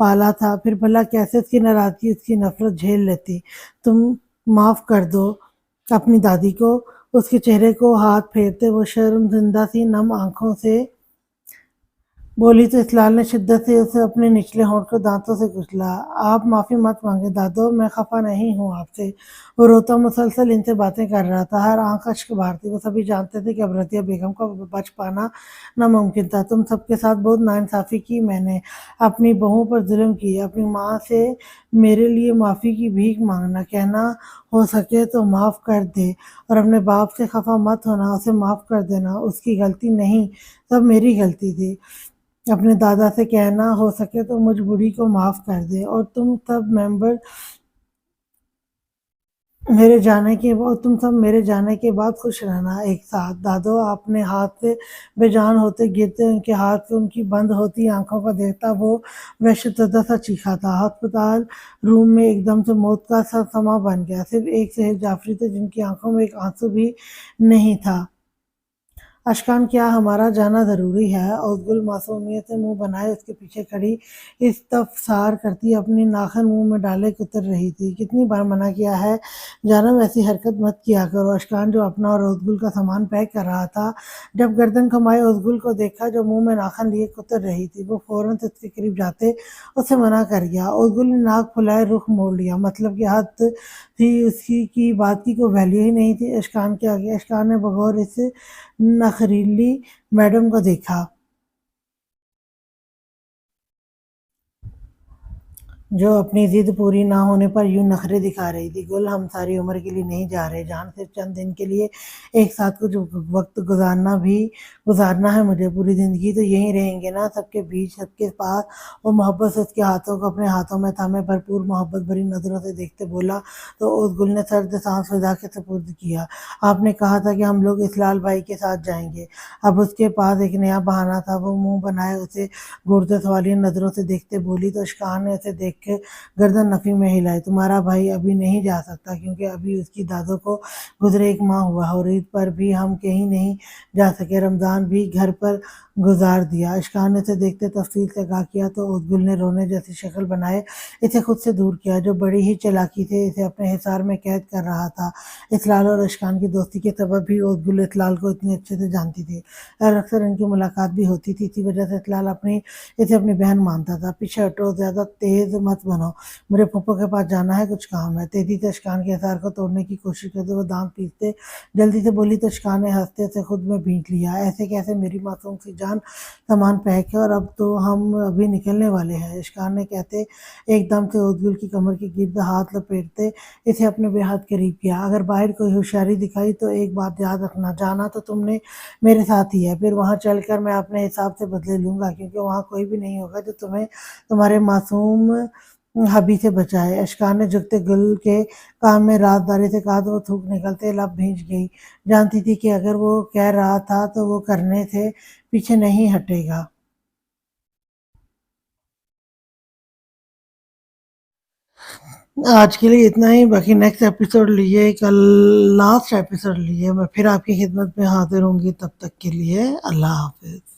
پالا تھا، پھر بھلا کیسے اس کی ناراضگی اس کی نفرت جھیل لیتی۔ تم معاف کر دو اپنی دادی کو۔ اس کے چہرے کو ہاتھ پھیرتے وہ شرم زندہ سی نم آنکھوں سے بولی تو اسلال نے شدت سے اسے اپنے نچلے ہونٹ کو دانتوں سے کچلا۔ آپ معافی مت مانگے دادو، میں خفا نہیں ہوں آپ سے۔ وہ روتا مسلسل ان سے باتیں کر رہا تھا، ہر آنکھ اشک بہارتی۔ وہ سبھی جانتے تھے کہ اب رضیہ بیگم کا بچ پانا ناممکن تھا۔ تم سب کے ساتھ بہت ناانصافی کی میں نے، اپنی بہو پر ظلم کیے، اپنی ماں سے میرے لیے معافی کی بھیک مانگنا، کہنا ہو سکے تو معاف کر دے، اور اپنے باپ سے خفا مت ہونا، اسے معاف کر دینا، اس کی غلطی نہیں، سب میری غلطی تھی۔ اپنے دادا سے کہنا ہو سکے تو مجھ بوڑھی کو معاف کر دے، اور تم سب میرے جانے کے بعد خوش رہنا ایک ساتھ۔ دادو اپنے ہاتھ سے بے جان ہوتے گرتے ان کے ہاتھ سے ان کی بند ہوتی آنکھوں کو دیکھتا وہ وحشت زدہ سا چیخا تھا۔ ہسپتال روم میں ایک دم سے موت کا سا سما بن گیا۔ صرف ایک سہیل جعفری تھے جن کی آنکھوں میں ایک آنسو بھی نہیں تھا۔ اشکان، کیا ہمارا جانا ضروری ہے؟ ازگل معصومیت سے منہ بنائے اس کے پیچھے کھڑی استفسار کرتی اپنی ناخن منہ میں ڈالے کتر رہی تھی۔ کتنی بار منع کیا ہے جانم، ایسی حرکت مت کیا کرو۔ اشکان جو اپنا اور ازگل کا سامان پیک کر رہا تھا، جب گردن گھمائے ازگل کو دیکھا جو منہ میں ناخن لیے کتر رہی تھی، وہ فوراً سے اس کے قریب جاتے اسے منع کر گیا۔ ازگل نے ناک پھلائے رخ موڑ لیا، مطلب کہ حد تھی اس کی بات کی کوئی ویلیو ہی نہیں تھی اشکان کے آگے۔ اشکان نے بغور اس نخریلی میڈم کو دیکھا جو اپنی ضد پوری نہ ہونے پر یوں نخرے دکھا رہی تھی۔ گل، ہم ساری عمر کے لیے نہیں جا رہے جان، صرف چند دن کے لیے ایک ساتھ کچھ وقت گزارنا ہے مجھے، پوری زندگی تو یہیں رہیں گے نا، سب کے بیچ، سب کے پاس۔ وہ محبت سے اس کے ہاتھوں کو اپنے ہاتھوں میں تھامے بھرپور محبت بھری نظروں سے دیکھتے بولا تو ازگل نے سرد سانس فضا کے سپرد کیا۔ آپ نے کہا تھا کہ ہم لوگ اسلال بھائی کے ساتھ جائیں گے۔ اب اس کے پاس ایک نیا بہانہ تھا۔ وہ منہ بنائے اسے گھورتے سوالیہ نظروں سے دیکھتے بولی تو اشکان نے اسے دیکھ کے گردن نفی میں ہلائی۔ تمہارا بھائی ابھی نہیں جا سکتا کیونکہ ابھی اس کی دادو کو گزرے 1 ماہ ہوا ہے، اور عید پر بھی ہم کہیں نہیں جا سکے، رمضان بھی گھر پر گزار دیا۔ اشکان نے اسے دیکھتے تفصیل سے آگاہ کیا تو ازگل نے رونے جیسی شکل بنائے اسے خود سے دور کیا، جو بڑی ہی چالاکی سے اسے اپنے حصار میں قید کر رہا تھا۔ اسلال اور اشکان کی دوستی کے سبب بھی ازگل اسلال کو اتنی اچھے سے جانتی تھی اور اکثر ان کی ملاقات بھی ہوتی تھی، اسی وجہ سے اسلال اسے اپنی بہن مانتا تھا۔ پیچھے ہٹو، زیادہ تیز مت بنو، مجھے پھپھو کے پاس جانا ہے، کچھ کام ہے۔ تیزی سے اشکان کے حصار کو توڑنے کی کوشش کرتے وہ دانت پیستے جلدی سے بولی تو اشکان نے ہنستے اسے خود میں بھینچ لیا۔ ایسے کیسے میری معصوم سی جان، سامان پیک ہے اور اب تو ہم ابھی نکلنے والے ہیں، اشکان نے کہتے ایک دم سے ازگل کی کمر کے گرد ہاتھ لپیٹتے اسے اپنے بے حد قریب کیا۔ اگر باہر کوئی ہوشیاری دکھائی تو ایک بات یاد رکھنا، جانا تو تم نے میرے ساتھ ہی ہے، پھر وہاں چل کر میں اپنے حساب سے بدلے لوں گا، کیونکہ وہاں کوئی بھی نہیں ہوگا جو تمہیں تمہارے معصوم حبی سے بچائے۔ اشکان نے جھکتے گل کے کان میں رازداری سے کہا تو وہ تھوک نکلتے لب بھینچ گئی، جانتی تھی کہ اگر وہ کہہ رہا تھا تو وہ کرنے سے پیچھے نہیں ہٹے گا۔ آج کے لیے اتنا ہی، باقی نیکسٹ ایپیسوڈ لیے، کل لاسٹ ایپیسوڈ لیے میں پھر آپ کی خدمت میں حاضر ہوں گی، تب تک کے لیے اللہ حافظ۔